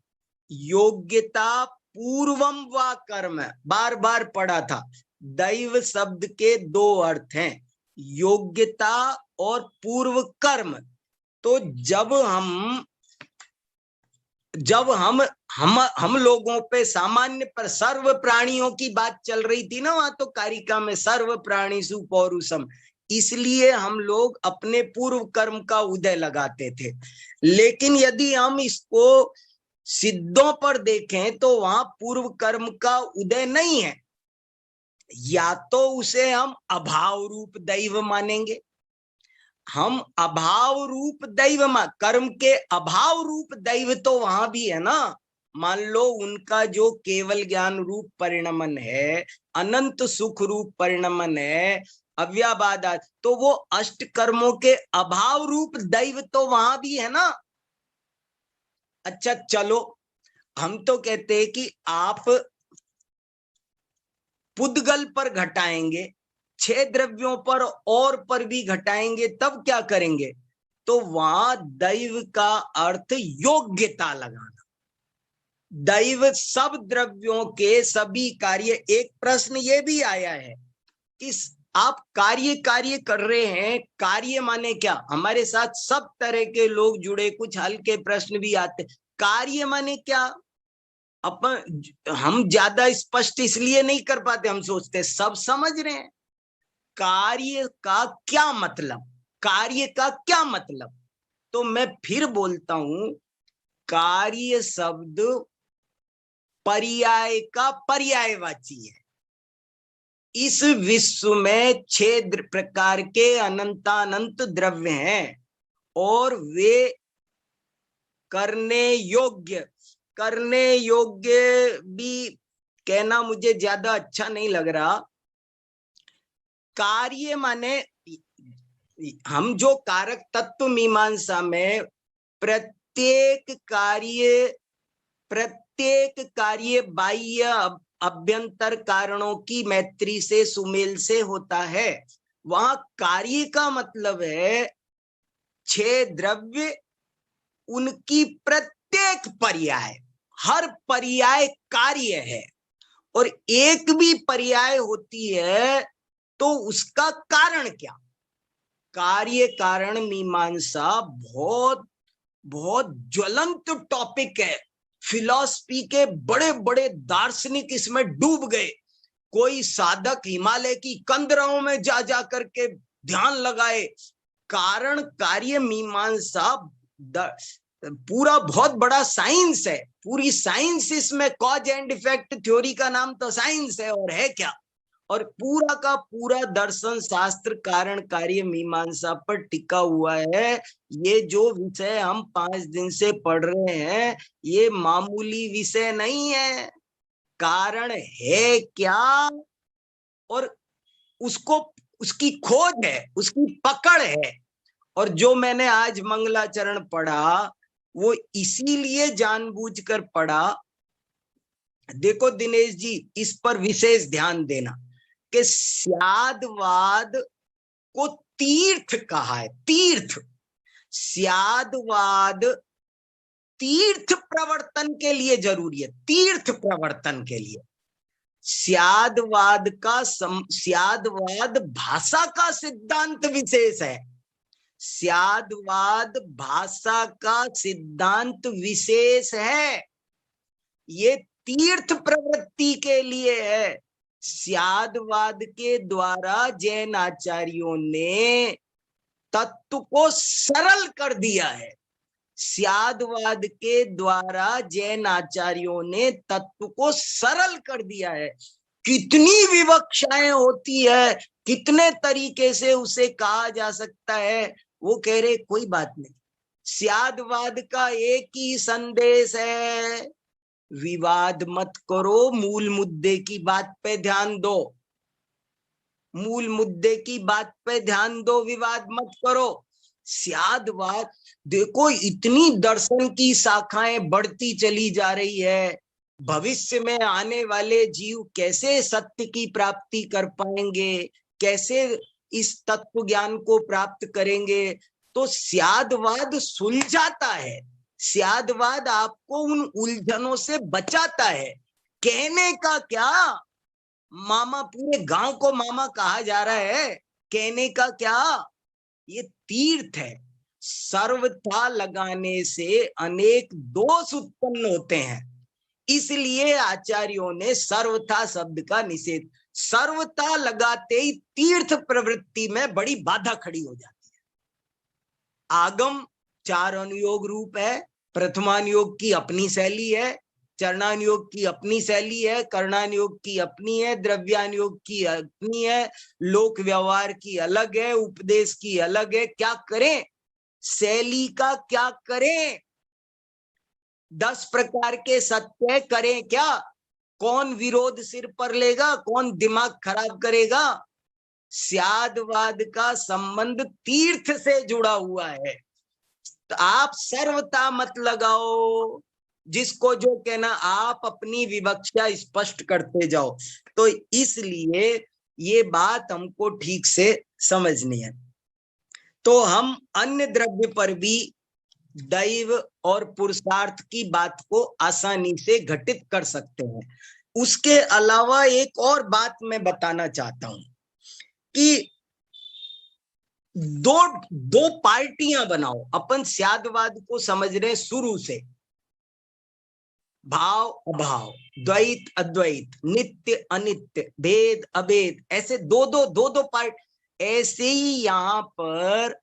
योग्यता पूर्वम व कर्म। बार बार पढ़ा था। दैव शब्द के 2 अर्थ हैं, योग्यता और पूर्व कर्म। तो जब हम लोगों पे सामान्य पर सर्व प्राणियों की बात चल रही थी ना, वहां तो कारिका में सर्व प्राणिषु पौरुषम, इसलिए हम लोग अपने पूर्व कर्म का उदय लगाते थे। लेकिन यदि हम इसको सिद्धों पर देखें तो वहां पूर्व कर्म का उदय नहीं है। या तो उसे हम अभाव रूप दैव मानेंगे, हम अभाव रूप दैव कर्म के अभाव रूप दैव तो वहां भी है ना। मान लो उनका जो केवल ज्ञान रूप परिणमन है, अनंत सुख रूप परिणमन है, अव्याबाद, तो वो अष्ट कर्मों के अभाव रूप दैव तो वहां भी है ना। अच्छा चलो, हम तो कहते हैं कि आप पुद्गल पर घटाएंगे, 6 द्रव्यों पर और पर भी घटाएंगे, तब क्या करेंगे? तो वहां दैव का अर्थ योग्यता लगाना। दैव सब द्रव्यों के सभी कार्य। एक प्रश्न ये भी आया है कि आप कार्य कर रहे हैं, कार्य माने क्या? हमारे साथ सब तरह के लोग जुड़े, कुछ हल्के प्रश्न भी आते। कार्य माने क्या? हम ज्यादा स्पष्ट इसलिए नहीं कर पाते, हम सोचते सब समझ रहे हैं। कार्य का क्या मतलब? कार्य का क्या मतलब? तो मैं फिर बोलता हूं, कार्य शब्द पर्याय का पर्यायवाची है। इस विश्व में 6 प्रकार के अनंतानंत द्रव्य हैं और वे करने योग्य भी कहना मुझे ज्यादा अच्छा नहीं लग रहा। कार्य माने हम जो कारक तत्व मीमांसा में प्रत्येक कार्य बाह्य अभ्यंतर कारणों की मैत्री से सुमेल से होता है, वहां कार्य का मतलब है 6 द्रव्य, उनकी प्रत्येक पर्याय, हर पर्याय कार्य है, और एक भी पर्याय होती है तो उसका कारण क्या। कार्य कारण मीमांसा बहुत बहुत ज्वलंत टॉपिक है। फिलॉसफी के बड़े बड़े दार्शनिक इसमें डूब गए। कोई साधक हिमालय की कंदराओं में जा जा करके ध्यान लगाए। कारण कार्य मीमांसा पूरा बहुत बड़ा साइंस है, पूरी साइंस इसमें, कॉज एंड इफेक्ट थ्योरी का नाम तो साइंस है, और है क्या। और पूरा का पूरा दर्शन शास्त्र कारण कार्य मीमांसा पर टिका हुआ है। ये जो विषय हम 5 दिन से पढ़ रहे हैं, ये मामूली विषय नहीं है। कारण है क्या, और उसको, उसकी खोज है, उसकी पकड़ है। और जो मैंने आज मंगलाचरण पढ़ा, वो इसीलिए जानबूझकर पढ़ा। देखो दिनेश जी, इस पर विशेष ध्यान देना कि स्यादवाद को तीर्थ कहा है। तीर्थ, स्यादवाद तीर्थ प्रवर्तन के लिए जरूरी है, तीर्थ प्रवर्तन के लिए। स्यादवाद भाषा का सिद्धांत विशेष है। स्यादवाद भाषा का सिद्धांत विशेष है, ये तीर्थ प्रवृत्ति के लिए है। स्यादवाद के द्वारा जैन आचार्यों ने तत्व को सरल कर दिया है। स्यादवाद के द्वारा जैन आचार्यों ने तत्व को सरल कर दिया है। कितनी विवक्षाएं होती है, कितने तरीके से उसे कहा जा सकता है, वो कह रहे कोई बात नहीं, स्यादवाद का एक ही संदेश है, विवाद मत करो, मूल मुद्दे की बात पे ध्यान दो, मूल मुद्दे की बात पे ध्यान दो, विवाद मत करो। स्यादवाद, देखो इतनी दर्शन की शाखाएं बढ़ती चली जा रही है। भविष्य में आने वाले जीव कैसे सत्य की प्राप्ति कर पाएंगे, कैसे इस तत्व ज्ञान को प्राप्त करेंगे, तो स्यादवाद सुलझाता है। स्यादवाद आपको उन उलझनों से बचाता है। कहने का क्या, मामा, पूरे गांव को मामा कहा जा रहा है, कहने का क्या, ये तीर्थ है। सर्वथा लगाने से अनेक दोष उत्पन्न होते हैं, इसलिए आचार्यों ने सर्वथा शब्द का निषेध। सर्वथा लगाते ही तीर्थ प्रवृत्ति में बड़ी बाधा खड़ी हो जाती है। आगम 4 अनुयोग रूप है। प्रथमानुयोग की अपनी शैली है, चरणानुयोग की अपनी शैली है, कर्णानुयोग की अपनी है, द्रव्यानुयोग की अपनी है, लोक व्यवहार की अलग है, उपदेश की अलग है। क्या करें, शैली का क्या करें। 10 प्रकार के सत्य करें क्या, कौन विरोध सिर पर लेगा, कौन दिमाग खराब करेगा। स्यादवाद का संबंध तीर्थ से जुड़ा हुआ है। तो आप सर्वथा मत लगाओ, जिसको जो कहना, आप अपनी विवक्षा स्पष्ट करते जाओ। तो इसलिए ये बात हमको ठीक से समझनी है। तो हम अन्य द्रव्य पर भी दैव और पुरुषार्थ की बात को आसानी से घटित कर सकते हैं। उसके अलावा एक और बात मैं बताना चाहता हूं कि दो पार्टियां बनाओ। अपन स्यादवाद को समझ रहे शुरू से, भाव अभाव, द्वैत अद्वैत, नित्य अनित्य, भेद अभेद, ऐसे दो पार्ट। ऐसे ही यहां पर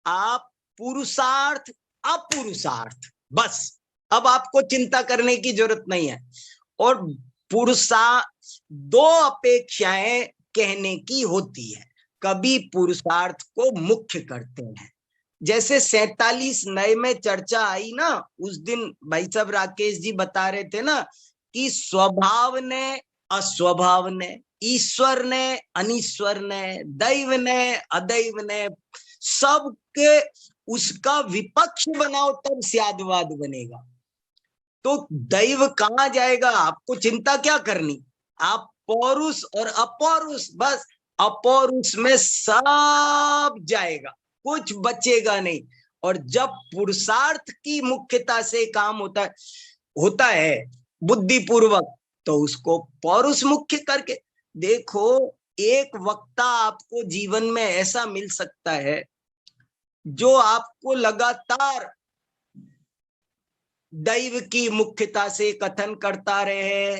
आप पुरुषार्थ अपुरुषार्थ, बस अब आपको चिंता करने की जरूरत नहीं है। और दो अपेक्षाएं कहने की होती है, कभी पुरुषार्थ को मुख्य करते हैं। जैसे 47 नए में चर्चा आई ना, उस दिन भाई साहब राकेश जी बता रहे थे ना कि स्वभाव ने अस्वभाव ने, ईश्वर ने अनीश्वर ने, दैव ने अदैव ने, सबके उसका विपक्ष बनाओ तब स्यादवाद बनेगा। तो दैव कहाँ जाएगा? आपको चिंता क्या करनी, आप पौरुष और अपौरुष, बस अपौरुष में सब जाएगा, कुछ बचेगा नहीं। और जब पुरुषार्थ की मुख्यता से काम होता है बुद्धिपूर्वक, तो उसको पौरुष मुख्य करके देखो। एक वक्ता आपको जीवन में ऐसा मिल सकता है जो आपको लगातार दैव की मुख्यता से कथन करता रहे।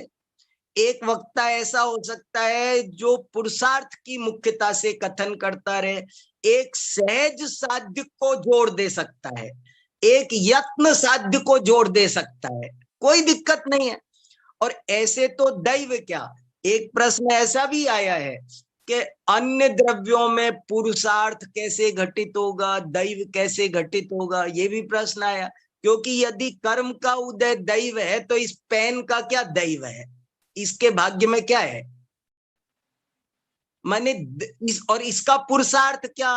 एक वक्ता ऐसा हो सकता है जो पुरुषार्थ की मुख्यता से कथन करता रहे। एक सहज साध्य को जोड़ दे सकता है, एक यत्न साध्य को जोड़ दे सकता है, कोई दिक्कत नहीं है। और ऐसे तो दैव क्या, एक प्रश्न ऐसा भी आया है कि अन्य द्रव्यों में पुरुषार्थ कैसे घटित होगा, दैव कैसे घटित होगा, ये भी प्रश्न आया। क्योंकि यदि कर्म का उदय दैव है तो इस पेन का क्या दैव है, इसके भाग्य में क्या है, माने और इसका पुरुषार्थ क्या,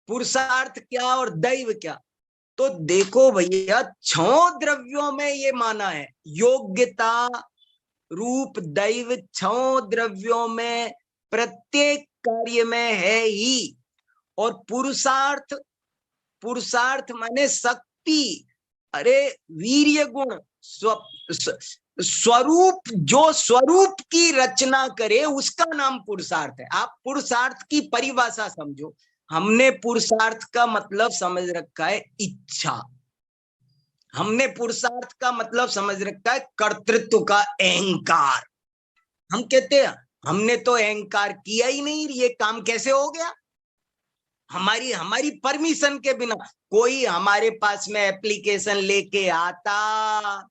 पुरुषार्थ क्या और दैव क्या। तो देखो भैया, 6 द्रव्यों में ये माना है, योग्यता रूप दैव 6 द्रव्यों में प्रत्येक कार्य में है ही। और पुरुषार्थ, पुरुषार्थ माने शक्ति, अरे वीर्य गुण, स्वरूप, जो स्वरूप की रचना करे उसका नाम पुरुषार्थ है। आप पुरुषार्थ की परिभाषा समझो। हमने पुरुषार्थ का मतलब समझ रखा है इच्छा, हमने पुरुषार्थ का मतलब समझ रखा है कर्तृत्व का अहंकार। हम कहते हैं हमने तो अहंकार किया ही नहीं, ये काम कैसे हो गया, हमारी परमिशन के बिना। कोई हमारे पास में एप्लीकेशन लेके आता,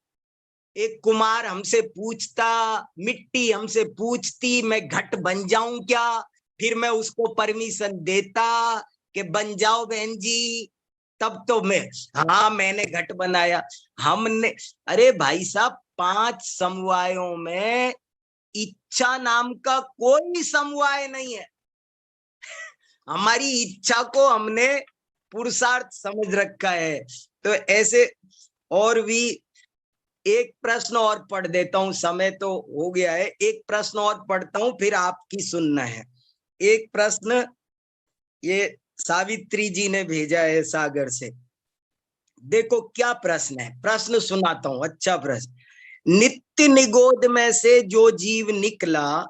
एक कुमार हमसे पूछता, मिट्टी हमसे पूछती मैं घट बन जाऊं क्या, फिर मैं उसको परमिशन देता कि बन जाओ बहन जी, तब तो मैं, हाँ मैंने घट बनाया। हमने, अरे भाई साहब, 5 समवायों में इच्छा नाम का कोई समवाय नहीं है। हमारी इच्छा को हमने पुरुषार्थ समझ रखा है। तो ऐसे और भी एक प्रश्न और पढ़ देता हूं, समय तो हो गया है, एक प्रश्न और पढ़ता हूं फिर आपकी सुनना है। एक प्रश्न ये सावित्री जी ने भेजा है सागर से, देखो क्या प्रश्न है, प्रश्न सुनाता हूं, अच्छा प्रश्न। नित्य निगोद में से जो जीव निकला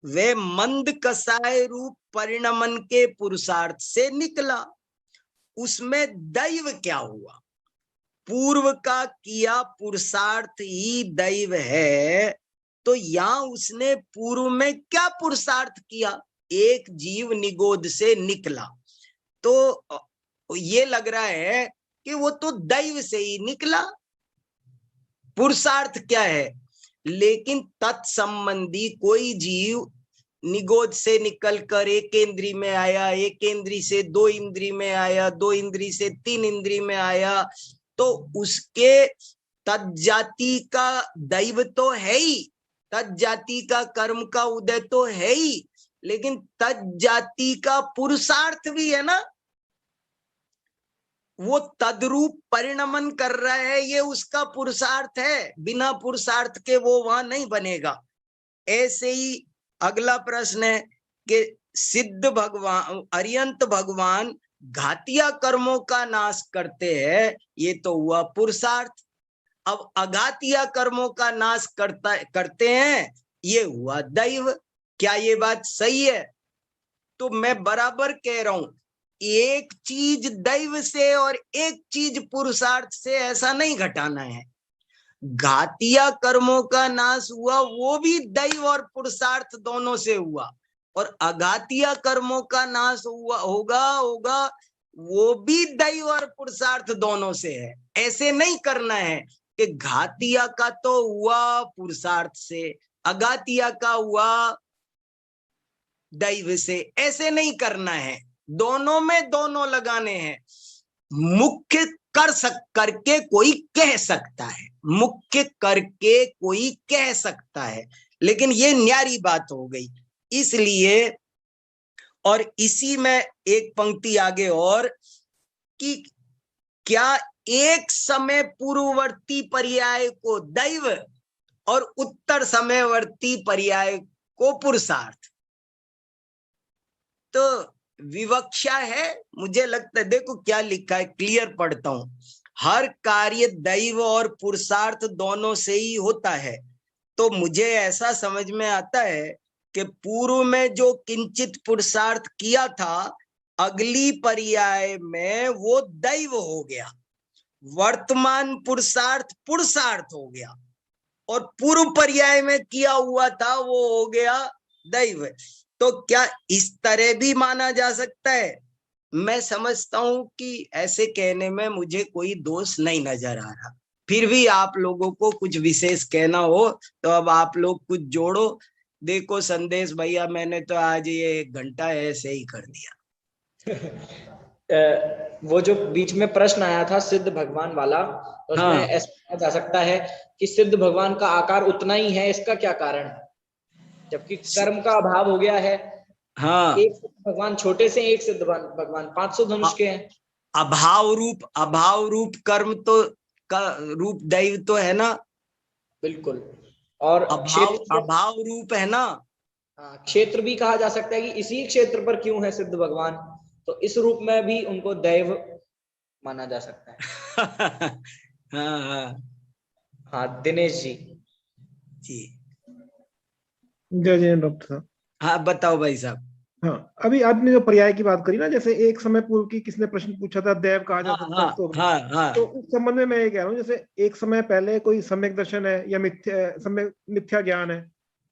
वे मंद कसाय रूप परिणमन के पुरुषार्थ से निकला, उसमें दैव क्या हुआ? पूर्व का किया पुरुषार्थ ही दैव है, तो यहां उसने पूर्व में क्या पुरुषार्थ किया? एक जीव निगोद से निकला, तो ये लग रहा है कि वो तो दैव से ही निकला, पुरुषार्थ क्या है? लेकिन तत्संबंधी कोई जीव निगोद से निकलकर एक इंद्री में आया, एक इंद्री से 2 इंद्री में आया, 2 इंद्री से 3 इंद्री में आया, तो उसके तज्जाति का दैव तो है ही, तज्जाति का कर्म का उदय तो है ही, लेकिन तज्जाति का पुरुषार्थ भी है ना, वो तद्रूप परिणमन कर रहा है, ये उसका पुरुषार्थ है, बिना पुरुषार्थ के वो वहां नहीं बनेगा। ऐसे ही अगला प्रश्न है कि सिद्ध भगवान, अरियंत भगवान घातिया कर्मों का नाश करते हैं, ये तो हुआ पुरुषार्थ। अब अघातिया कर्मों का नाश करते हैं, ये हुआ दैव। क्या ये बात सही है? तो मैं बराबर कह रहा हूं, एक चीज दैव से और एक चीज पुरुषार्थ से ऐसा नहीं घटाना है। घातिया कर्मों का नाश हुआ वो भी दैव और पुरुषार्थ दोनों से हुआ, और अघातिया कर्मों का नाश होगा वो भी दैव और पुरुषार्थ दोनों से है। ऐसे नहीं करना है कि घातिया का तो हुआ पुरुषार्थ से, अघातिया का हुआ दैव से, ऐसे नहीं करना है, दोनों में दोनों लगाने हैं। मुख्य करके कोई कह सकता है, मुख्य करके कोई कह सकता है, लेकिन ये न्यारी बात हो गई। इसलिए और इसी में एक पंक्ति आगे और कि क्या एक समय पूर्ववर्ती पर्याय को दैव और उत्तर समयवर्ती पर्याय को पुरुषार्थ। तो विवक्षा है, मुझे लगता है, देखो क्या लिखा है, क्लियर पढ़ता हूं। हर कार्य दैव और पुरुषार्थ दोनों से ही होता है। तो मुझे ऐसा समझ में आता है कि पूर्व में जो किंचित पुरुषार्थ किया था, अगली पर्याय में वो दैव हो गया, वर्तमान पुरुषार्थ पुरुषार्थ हो गया, और पूर्व पर्याय में किया हुआ था वो हो गया दैव। तो क्या इस तरह भी माना जा सकता है? मैं समझता हूं कि ऐसे कहने में मुझे कोई दोष नहीं नजर आ रहा। फिर भी आप लोगों को कुछ विशेष कहना हो तो अब आप लोग कुछ जोड़ो। देखो संदेश भैया, मैंने तो आज ये 1 घंटा ऐसे ही कर दिया। वो जो बीच में प्रश्न आया था सिद्ध भगवान वाला, उसमें हाँ। ऐसा कहा जा सकता है कि सिद्ध भगवान का आकार उतना ही है, इसका क्या कारण है? जबकि कर्म का अभाव हो गया है। हाँ, एक भगवान छोटे से एक सिद्ध भगवान 500 धनुष के हैं। अभाव रूप कर्म तो का रूप दैव तो है ना, बिल्कुल। और अभाव रूप है ना। क्षेत्र भी कहा जा सकता है कि इसी क्षेत्र पर क्यों है सिद्ध भगवान, तो इस रूप में भी उनको दैव माना जा सकता है। हाँ हाँ हाँ दिनेश जी। जी, जय जय डॉक्टर साहब। हाँ बताओ भाई साहब। हाँ, अभी आपने जो पर्याय की बात करी ना, जैसे एक समय पूर्व की किसने प्रश्न पूछा था, दैव कहा जा सकता है, तो उस संबंध में मैं ये कह रहा हूँ, जैसे एक समय पहले कोई सम्यक दर्शन है या मिथ्या ज्ञान है,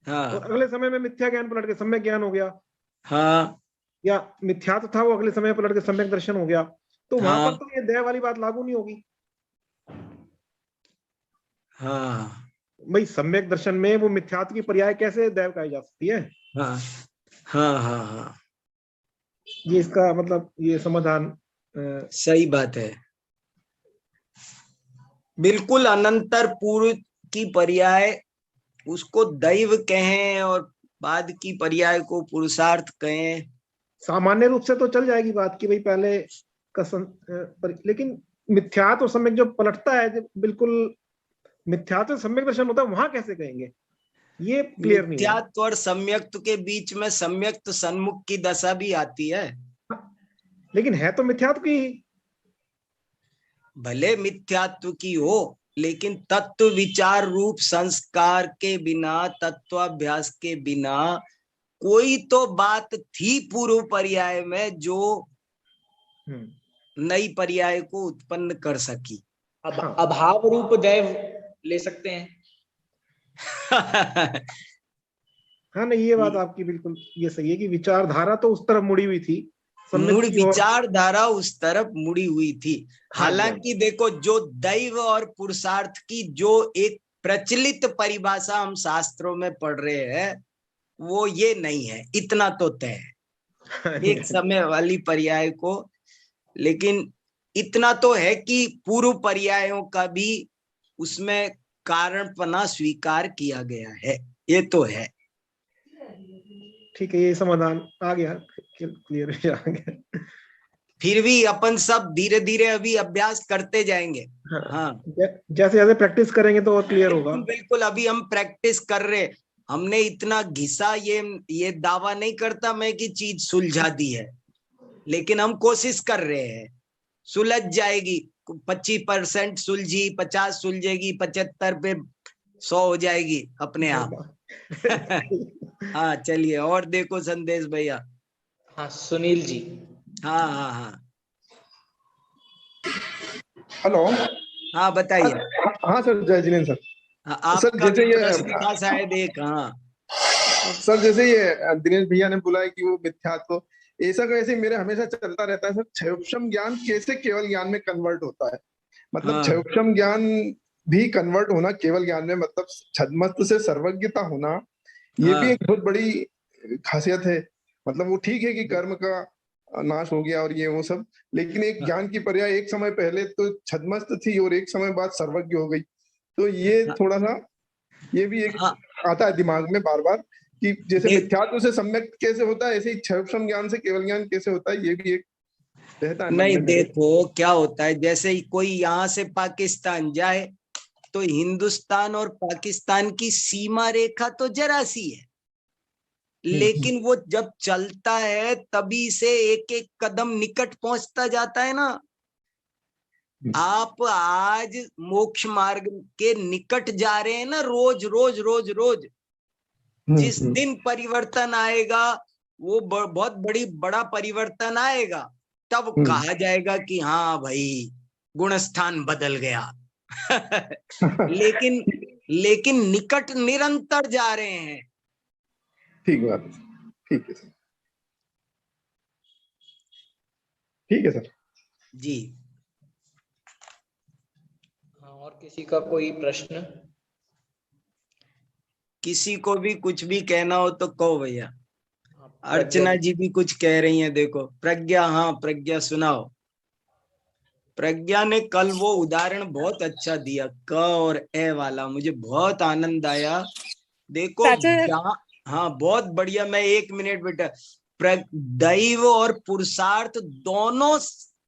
और अगले समय में मिथ्या ज्ञान पलट के सम्यक ज्ञान हो गया, या मिथ्या तो था वो अगले समय पलट के सम्यक दर्शन हो गया, तो वहां पर तो ये दैव वाली बात लागू नहीं होगी। भाई सम्यक दर्शन में वो मिथ्यात्व की पर्याय कैसे दैव कही जा सकती है? हाँ, ये इसका मतलब ये समाधान सही बात है। बिल्कुल अनंतर पूर्व की पर्याय उसको दैव कहें और बाद की पर्याय को पुरुषार्थ कहें, सामान्य रूप से तो चल जाएगी बात कि भाई पहले का लेकिन मिथ्यात्व और सम्यक जो पलटता है, बिल्कुल मिथ्यात्व सम्यक दर्शन होता है, वहां कैसे कहेंगे? ये क्लियर नहीं है। मिथ्यात्व और सम्यक्त के बीच में सम्यक्त सन्मुख की दशा भी आती है, लेकिन है तो मिथ्यात्व की। भले मिथ्यात्व की हो, लेकिन तत्व विचार रूप संस्कार के बिना, तत्वाभ्यास के बिना कोई तो बात थी पूर्व पर्याय में जो नई पर्याय को उत्पन्न कर सकी। अभाव रूप दैव ले सकते हैं। हाँ नहीं, ये बात आपकी बिल्कुल ये सही है कि विचारधारा तो उस तरफ मुड़ी हुई थी, विचारधारा उस तरफ मुड़ी हुई थी। हालांकि देखो, जो दैव और पुरुषार्थ की जो एक प्रचलित परिभाषा हम शास्त्रों में पढ़ रहे हैं, वो ये नहीं है, इतना तो तय है एक समय वाली पर्याय को। लेकिन इतना तो है कि पूर्व पर्यायों का भी उसमें कारणपना स्वीकार किया गया है, ये तो है। ठीक है, ये समाधान आ गया, क्लियर आ गया। फिर भी अपन सब धीरे धीरे अभी अभ्यास करते जाएंगे। हाँ, जैसे जैसे प्रैक्टिस करेंगे तो और क्लियर होगा। बिल्कुल, अभी हम प्रैक्टिस कर रहे, हमने इतना घिसा, ये दावा नहीं करता मैं कि चीज सुलझा दी है, लेकिन हम कोशिश कर रहे हैं। सुलझ जाएगी, 25% सुलझी, 50 सुलझेगी, 75 पे 100 हो जाएगी अपने आप। हाँ चलिए, और देखो संदेश भैया। हाँ सुनील जी। हाँ हेलो। हाँ बताइए। हाँ सर, जय जिनेन्द्र सर। आपका भी प्रश्न था शायद एक। हाँ सर, जैसे ये दिनेश भैया ने बोला है कि वो मिथ्यात्व, ऐसा कैसे मेरे हमेशा चलता रहता है सर, क्षयोपम ज्ञान कैसे केवल ज्ञान में कन्वर्ट होता है? मतलब क्षयोपम ज्ञान भी कन्वर्ट होना केवल ज्ञान में, मतलब छद्मस्त से सर्वज्ञता होना, ये भी एक बहुत बड़ी खासियत है। मतलब वो ठीक है कि कर्म का नाश हो गया और ये वो सब, लेकिन एक ज्ञान की पर्याय एक समय पहले तो छद्मस्त थी और एक समय बाद सर्वज्ञ हो गई, तो ये थोड़ा सा ये भी एक आता है दिमाग में बार बार कि जैसे मिथ्यात्व से सम्यक कैसे होता है, ऐसे ही क्षयोपम ज्ञान से केवल ज्ञान कैसे होता है, ये भी एक रहता है। नहीं, देखो क्या होता है, जैसे कोई यहाँ से पाकिस्तान जाए तो हिंदुस्तान और पाकिस्तान की सीमा रेखा तो जरा सी है, लेकिन वो जब चलता है तभी से एक एक कदम निकट पहुंचता जाता है ना। आप आज मोक्ष मार्ग के निकट जा रहे हैं ना, रोज रोज रोज रोज। जिस दिन परिवर्तन आएगा, वो बहुत बड़ा परिवर्तन आएगा, तब कहा जाएगा कि हाँ भाई गुणस्थान बदल गया। लेकिन निकट निरंतर जा रहे हैं। ठीक बात, ठीक है सर, ठीक है सर जी। और किसी का कोई प्रश्न? किसी को भी कुछ भी कहना हो तो कहो भैया। अर्चना जी भी कुछ कह रही हैं, देखो। प्रज्ञा, हाँ प्रज्ञा सुनाओ। प्रज्ञा ने कल वो उदाहरण बहुत अच्छा दिया, क और ए वाला, मुझे बहुत आनंद आया। देखो हाँ बहुत बढ़िया। मैं 1 मिनट बेटा, दैव और पुरुषार्थ दोनों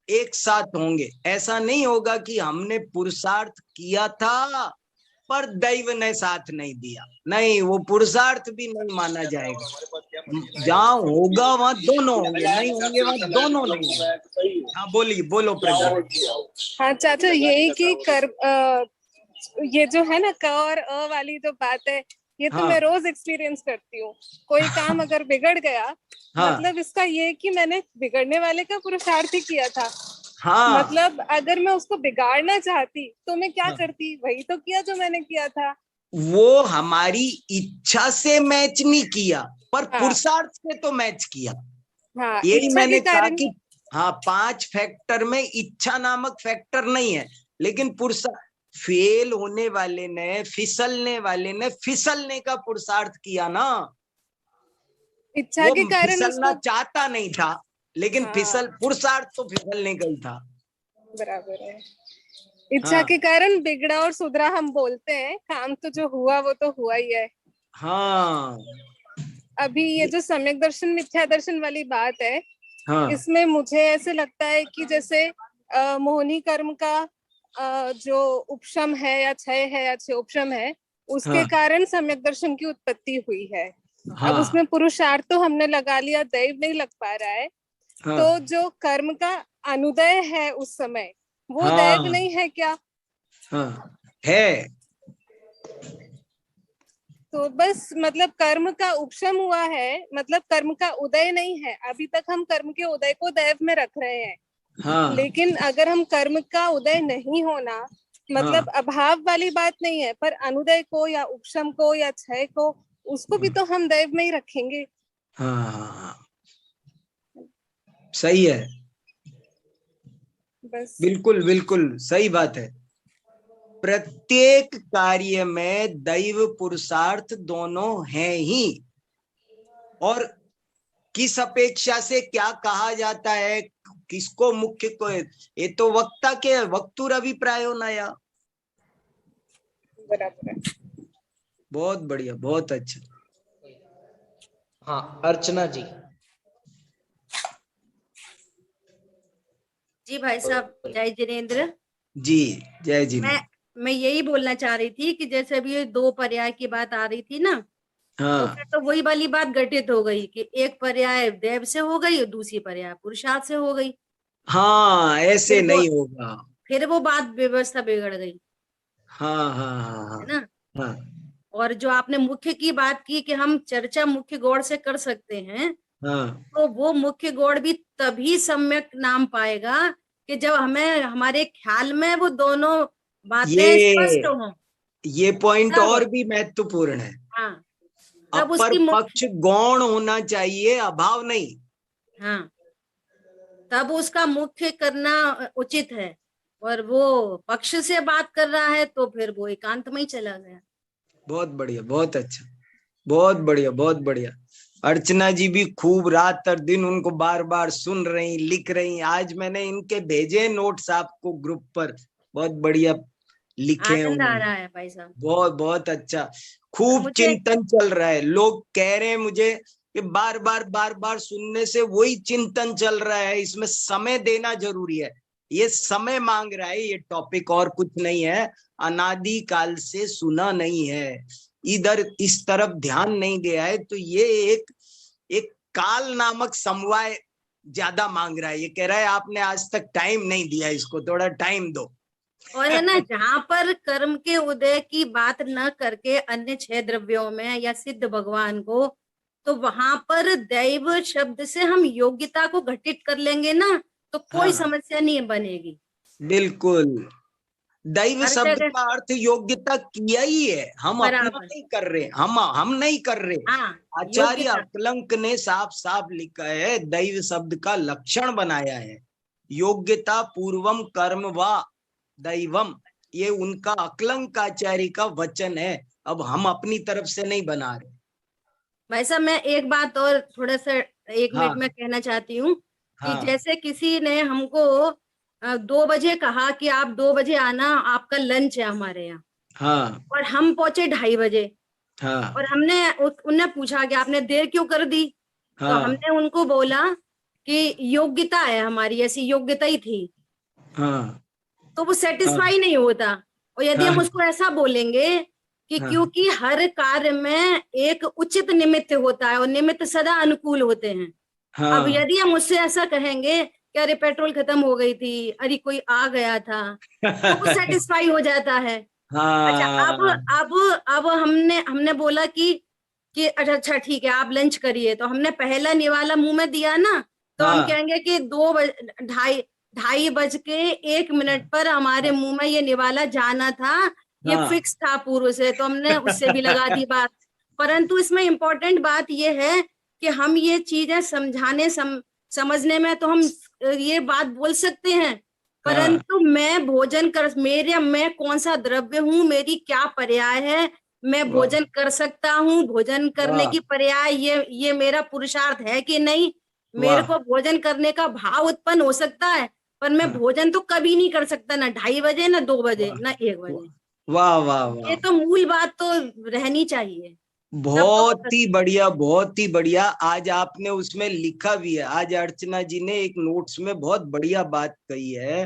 एक साथ होंगे। ऐसा नहीं होगा कि हमने पुरुषार्थ किया था पर दैव ने साथ नहीं दिया, नहीं, वो पुरुषार्थ भी नहीं माना जाएगा। जहाँ होगा वहां दोनों होंगे, नहीं होंगे वहां दोनों नहीं होंगे। हाँ बोलिए, बोलो प्रज्ञा। हाँ चाचा, यही कि ये जो है ना क और अ वाली जो बात है, ये तो मैं रोज एक्सपीरियंस करती हूँ। कोई काम अगर बिगड़ गया, मतलब इसका ये कि मैंने बिगड़ने वाले का पुरुषार्थ ही किया था। मतलब अगर मैं उसको बिगाड़ना चाहती तो मैं क्या करती, वही तो किया जो मैंने किया था। वो हमारी इच्छा से मैच नहीं किया, पर पुरुषार्थ से तो मैच किया। यही मैंने कहा कि 5 फैक्टर में इच्छा नामक फैक्टर नहीं है, लेकिन पुरुषार्थ। फेल होने वाले ने, फिसलने वाले ने फिसलने का पुरुषार्थ किया ना। इच्छा के कारण फिसलना चाहता नहीं था, लेकिन पुरुषार्थ तो फिसलने का ही था। बराबर है। इच्छा के कारण बिगड़ा और सुधरा हम बोलते हैं, काम तो जो हुआ वो तो हुआ ही है। अभी ये जो सम्यक दर्शन मिथ्या दर्शन वाली बात है, इसमें मुझे ऐसे लगता है कि जैसे मोहिनी कर्म का जो उपशम है या क्षय है या क्षयोपशम है, उसके कारण सम्यक दर्शन की उत्पत्ति हुई है। अब उसमें पुरुषार्थ तो हमने लगा लिया, दैव नहीं लग पा रहा है। तो जो कर्म का अनुदय है उस समय, वो दैव नहीं है क्या? है। तो बस मतलब कर्म का उपशम हुआ है, मतलब कर्म का उदय नहीं है। अभी तक हम कर्म के उदय को दैव में रख रहे हैं। लेकिन अगर हम कर्म का उदय नहीं होना, मतलब अभाव वाली बात नहीं है, पर अनुदय को या उपशम को या क्षय को, उसको भी तो हम दैव में ही रखेंगे। सही है, बस बिल्कुल बिल्कुल सही बात है। प्रत्येक कार्य में दैव पुरुषार्थ दोनों हैं ही। और किस अपेक्षा से क्या कहा जाता है, किसको मुख्य को, ये तो वक्ता के वक्तुर अभिप्राय होना। या बराबर है। बहुत बढ़िया, बहुत अच्छा। अर्चना जी। जी भाई साहब, जय जिनेन्द्र जी। जय जिनेन्द्र। मैं यही बोलना चाह रही थी कि जैसे अभी ये 2 पर्याय की बात आ रही थी ना, तो फिर तो वही वाली बात घटित हो गई कि एक पर्याय देव से हो गई और दूसरी पर्याय पुरुषार्थ से हो गई। ऐसे नहीं होगा, फिर वो बात व्यवस्था बिगड़ गई। है ना। और जो आपने मुख्य की बात की कि हम चर्चा मुख्य गौड़ से कर सकते हैं, तो वो मुख्य गौड़ भी तभी सम्यक नाम पाएगा कि जब हमें हमारे ख्याल में वो दोनों बातें स्पष्ट हो। ये पॉइंट और भी महत्वपूर्ण है। अपर पक्ष गौण होना चाहिए, अभाव नहीं। तब उसका मुख्य करना उचित है। और वो पक्ष से बात कर रहा है तो फिर वो एकांत में ही चला गया। बहुत बढ़िया, बहुत अच्छा, बहुत बढ़िया, बहुत बढ़िया। अर्चना जी भी खूब रात और दिन उनको बार बार सुन रही, लिख रही। आज मैंने इनके भेजे नोट्स आपको ग्रुप पर, बहुत बढ़िया लिखे हैं। आनंद आ रहा है भाई साहब, बहुत बहुत अच्छा। खूब चिंतन चल रहा है, लोग कह रहे हैं मुझे कि बार बार सुनने से वही चिंतन चल रहा है, इसमें समय देना जरूरी है, ये समय मांग रहा है ये टॉपिक, और कुछ नहीं है, अनादि काल से सुना नहीं है, इधर इस तरफ ध्यान नहीं गया है, तो ये एक काल नामक समवाय ज्यादा मांग रहा है, ये कह रहा है आपने आज तक टाइम नहीं दिया, इसको थोड़ा टाइम दो। और है ना, जहाँ पर कर्म के उदय की बात न करके अन्य 6 द्रव्यों में या सिद्ध भगवान को, तो वहां पर दैव शब्द से हम योग्यता को घटित कर लेंगे ना, तो कोई समस्या नहीं बनेगी। बिल्कुल, दैव शब्द का अर्थ योग्यता किया ही है, हम अपना नहीं कर रहे, हम नहीं कर रहे। आचार्य अकलंक ने साफ साफ लिखा है, दैव शब्द का लक्षण बनाया है, योग्यता पूर्वम कर्म व दैवम, ये उनका अकलंकाचार्य का वचन है, अब हम अपनी तरफ से नहीं बना रहे। वैसा मैं एक बात और थोड़ा सा 1 मिनट में कहना चाहती हूँ कि जैसे किसी ने हमको 2 बजे कहा कि आप 2 बजे आना, आपका लंच है हमारे यहाँ, और हम पहुंचे 2:30 बजे, और उनने पूछा कि आपने देर क्यों कर दी, तो हमने उनको बोला कि योग्यता है हमारी, ऐसी योग्यता ही थी, तो वो सेटिस्फाई नहीं होता। और यदि हम उसको ऐसा बोलेंगे कि क्योंकि हर कार्य में एक उचित निमित्त होता है और निमित्त सदा अनुकूल होते हैं, अब यदि हम उससे ऐसा कहेंगे कि अरे पेट्रोल खत्म हो गई थी, अरे कोई आ गया था, तो वो सेटिस्फाई हो जाता है। अच्छा, अब हमने बोला कि अच्छा ठीक है आप लंच करिए, तो हमने पहला निवाला मुंह में दिया ना, तो हम कहेंगे कि 2:30 बज के 1 मिनट पर हमारे मुंह में ये निवाला जाना था, ये फिक्स था पूर्व से, तो हमने उससे भी लगा दी बात। परंतु इसमें इम्पोर्टेंट बात ये है कि हम ये चीजें समझने में तो हम ये बात बोल सकते हैं, परंतु मैं भोजन कर, मैं कौन सा द्रव्य हूँ, मेरी क्या पर्याय है, मैं भोजन कर सकता हूँ, भोजन करने की पर्याय ये मेरा पुरुषार्थ है कि नहीं, मेरे को भोजन करने का भाव उत्पन्न हो सकता है, पर मैं भोजन तो कभी नहीं कर सकता, ना 2:30 बजे, ना 2 बजे, ना 1 बजे। वाह वाह वाह, ये तो मूल बात तो रहनी चाहिए। बहुत ही बढ़िया, बहुत ही बढ़िया। आज आपने उसमें लिखा भी है, आज अर्चना जी ने एक नोट्स में बहुत बढ़िया बात कही है,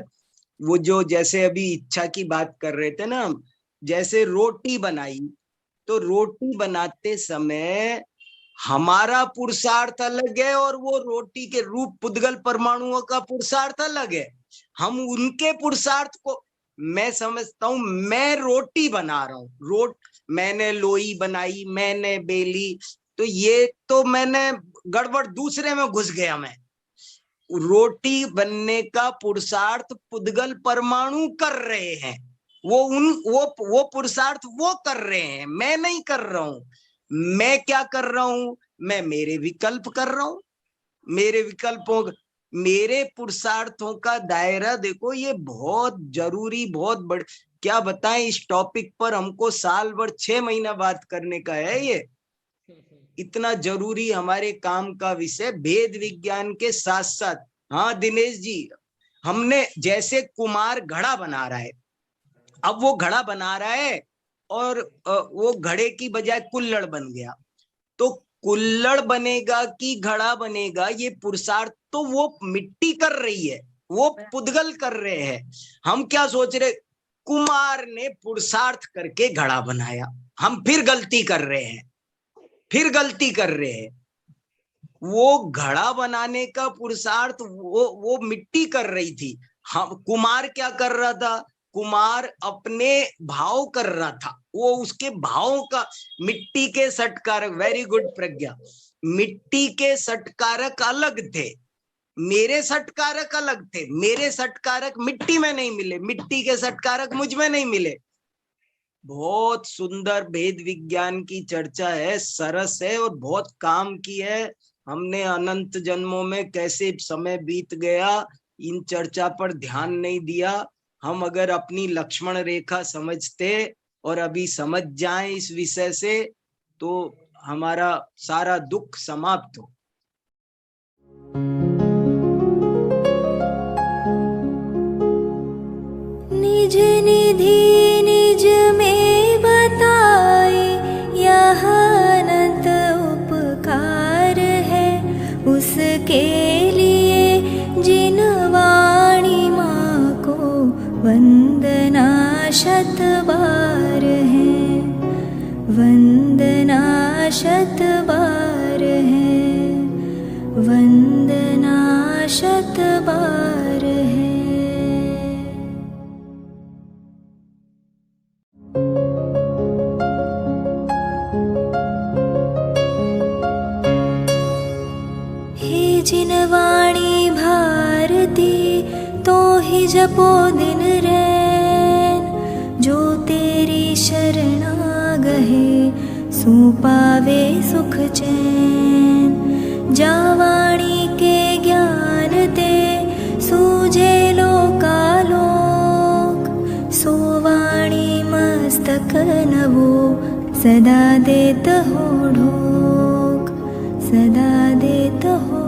वो जो जैसे अभी इच्छा की बात कर रहे थे ना, जैसे रोटी बनाई, तो रोटी बनाते समय हमारा पुरुषार्थ अलग है और वो रोटी के रूप पुद्गल परमाणुओं का पुरुषार्थ अलग है, हम उनके पुरुषार्थ को, मैं समझता हूँ मैं रोटी बना रहा हूँ, मैंने लोई बनाई, मैंने बेली, तो ये तो मैंने गड़बड़ दूसरे में घुस गया, मैं रोटी बनने का पुरुषार्थ पुद्गल परमाणु कर रहे हैं, वो पुरुषार्थ वो कर रहे हैं, मैं नहीं कर रहा हूं। मैं क्या कर रहा हूं, मैं मेरे विकल्प कर रहा हूं, मेरे विकल्पों, मेरे पुरुषार्थों का दायरा देखो, ये बहुत जरूरी, बहुत बड़े, क्या बताएं, इस टॉपिक पर हमको साल भर 6 महीना बात करने का है, ये इतना जरूरी हमारे काम का विषय, भेद विज्ञान के साथ साथ। हाँ दिनेश जी, हमने जैसे कुमार घड़ा बना रहा है, अब वो घड़ा बना रहा है और वो घड़े की बजाय कुल्हड़ बन गया, तो कुल्हड़ बनेगा कि घड़ा बनेगा, ये पुरुषार्थ तो वो मिट्टी कर रही है, वो पुद्गल कर रहे हैं। हम क्या सोच रहे, कुमार ने पुरुषार्थ करके घड़ा बनाया, हम फिर गलती कर रहे हैं, फिर गलती कर रहे हैं। वो घड़ा बनाने का पुरुषार्थ वो मिट्टी कर रही थी, हम, कुमार क्या कर रहा था, कुमार अपने भाव कर रहा था, वो उसके भावों का, मिट्टी के सटकारक, वेरी गुड प्रज्ञा, मिट्टी के सटकारक अलग थे, मेरे सटकारक अलग थे, मेरे सटकारक मिट्टी में नहीं मिले, मिट्टी के सटकारक मुझ में नहीं मिले। बहुत सुंदर भेद विज्ञान की चर्चा है, सरस है और बहुत काम की है। हमने अनंत जन्मों में कैसे समय बीत गया, इन चर्चा पर ध्यान नहीं दिया। हम अगर अपनी लक्ष्मण रेखा समझते और अभी समझ जाएं इस विषय से, तो हमारा सारा दुख समाप्त हो। निज निधि निज में बताए, शत बार है, वंदना शत बार है। हे जिनवाणी भारती तो ही जपो दिन रैन, जो तेरी शरणा गहे सो पावे सुख चैन। जावाणी के ज्ञान ते सूझे लोकालोक, सोवाणी मस्तक नवो सदा देत हो ढोक, सदा देत हो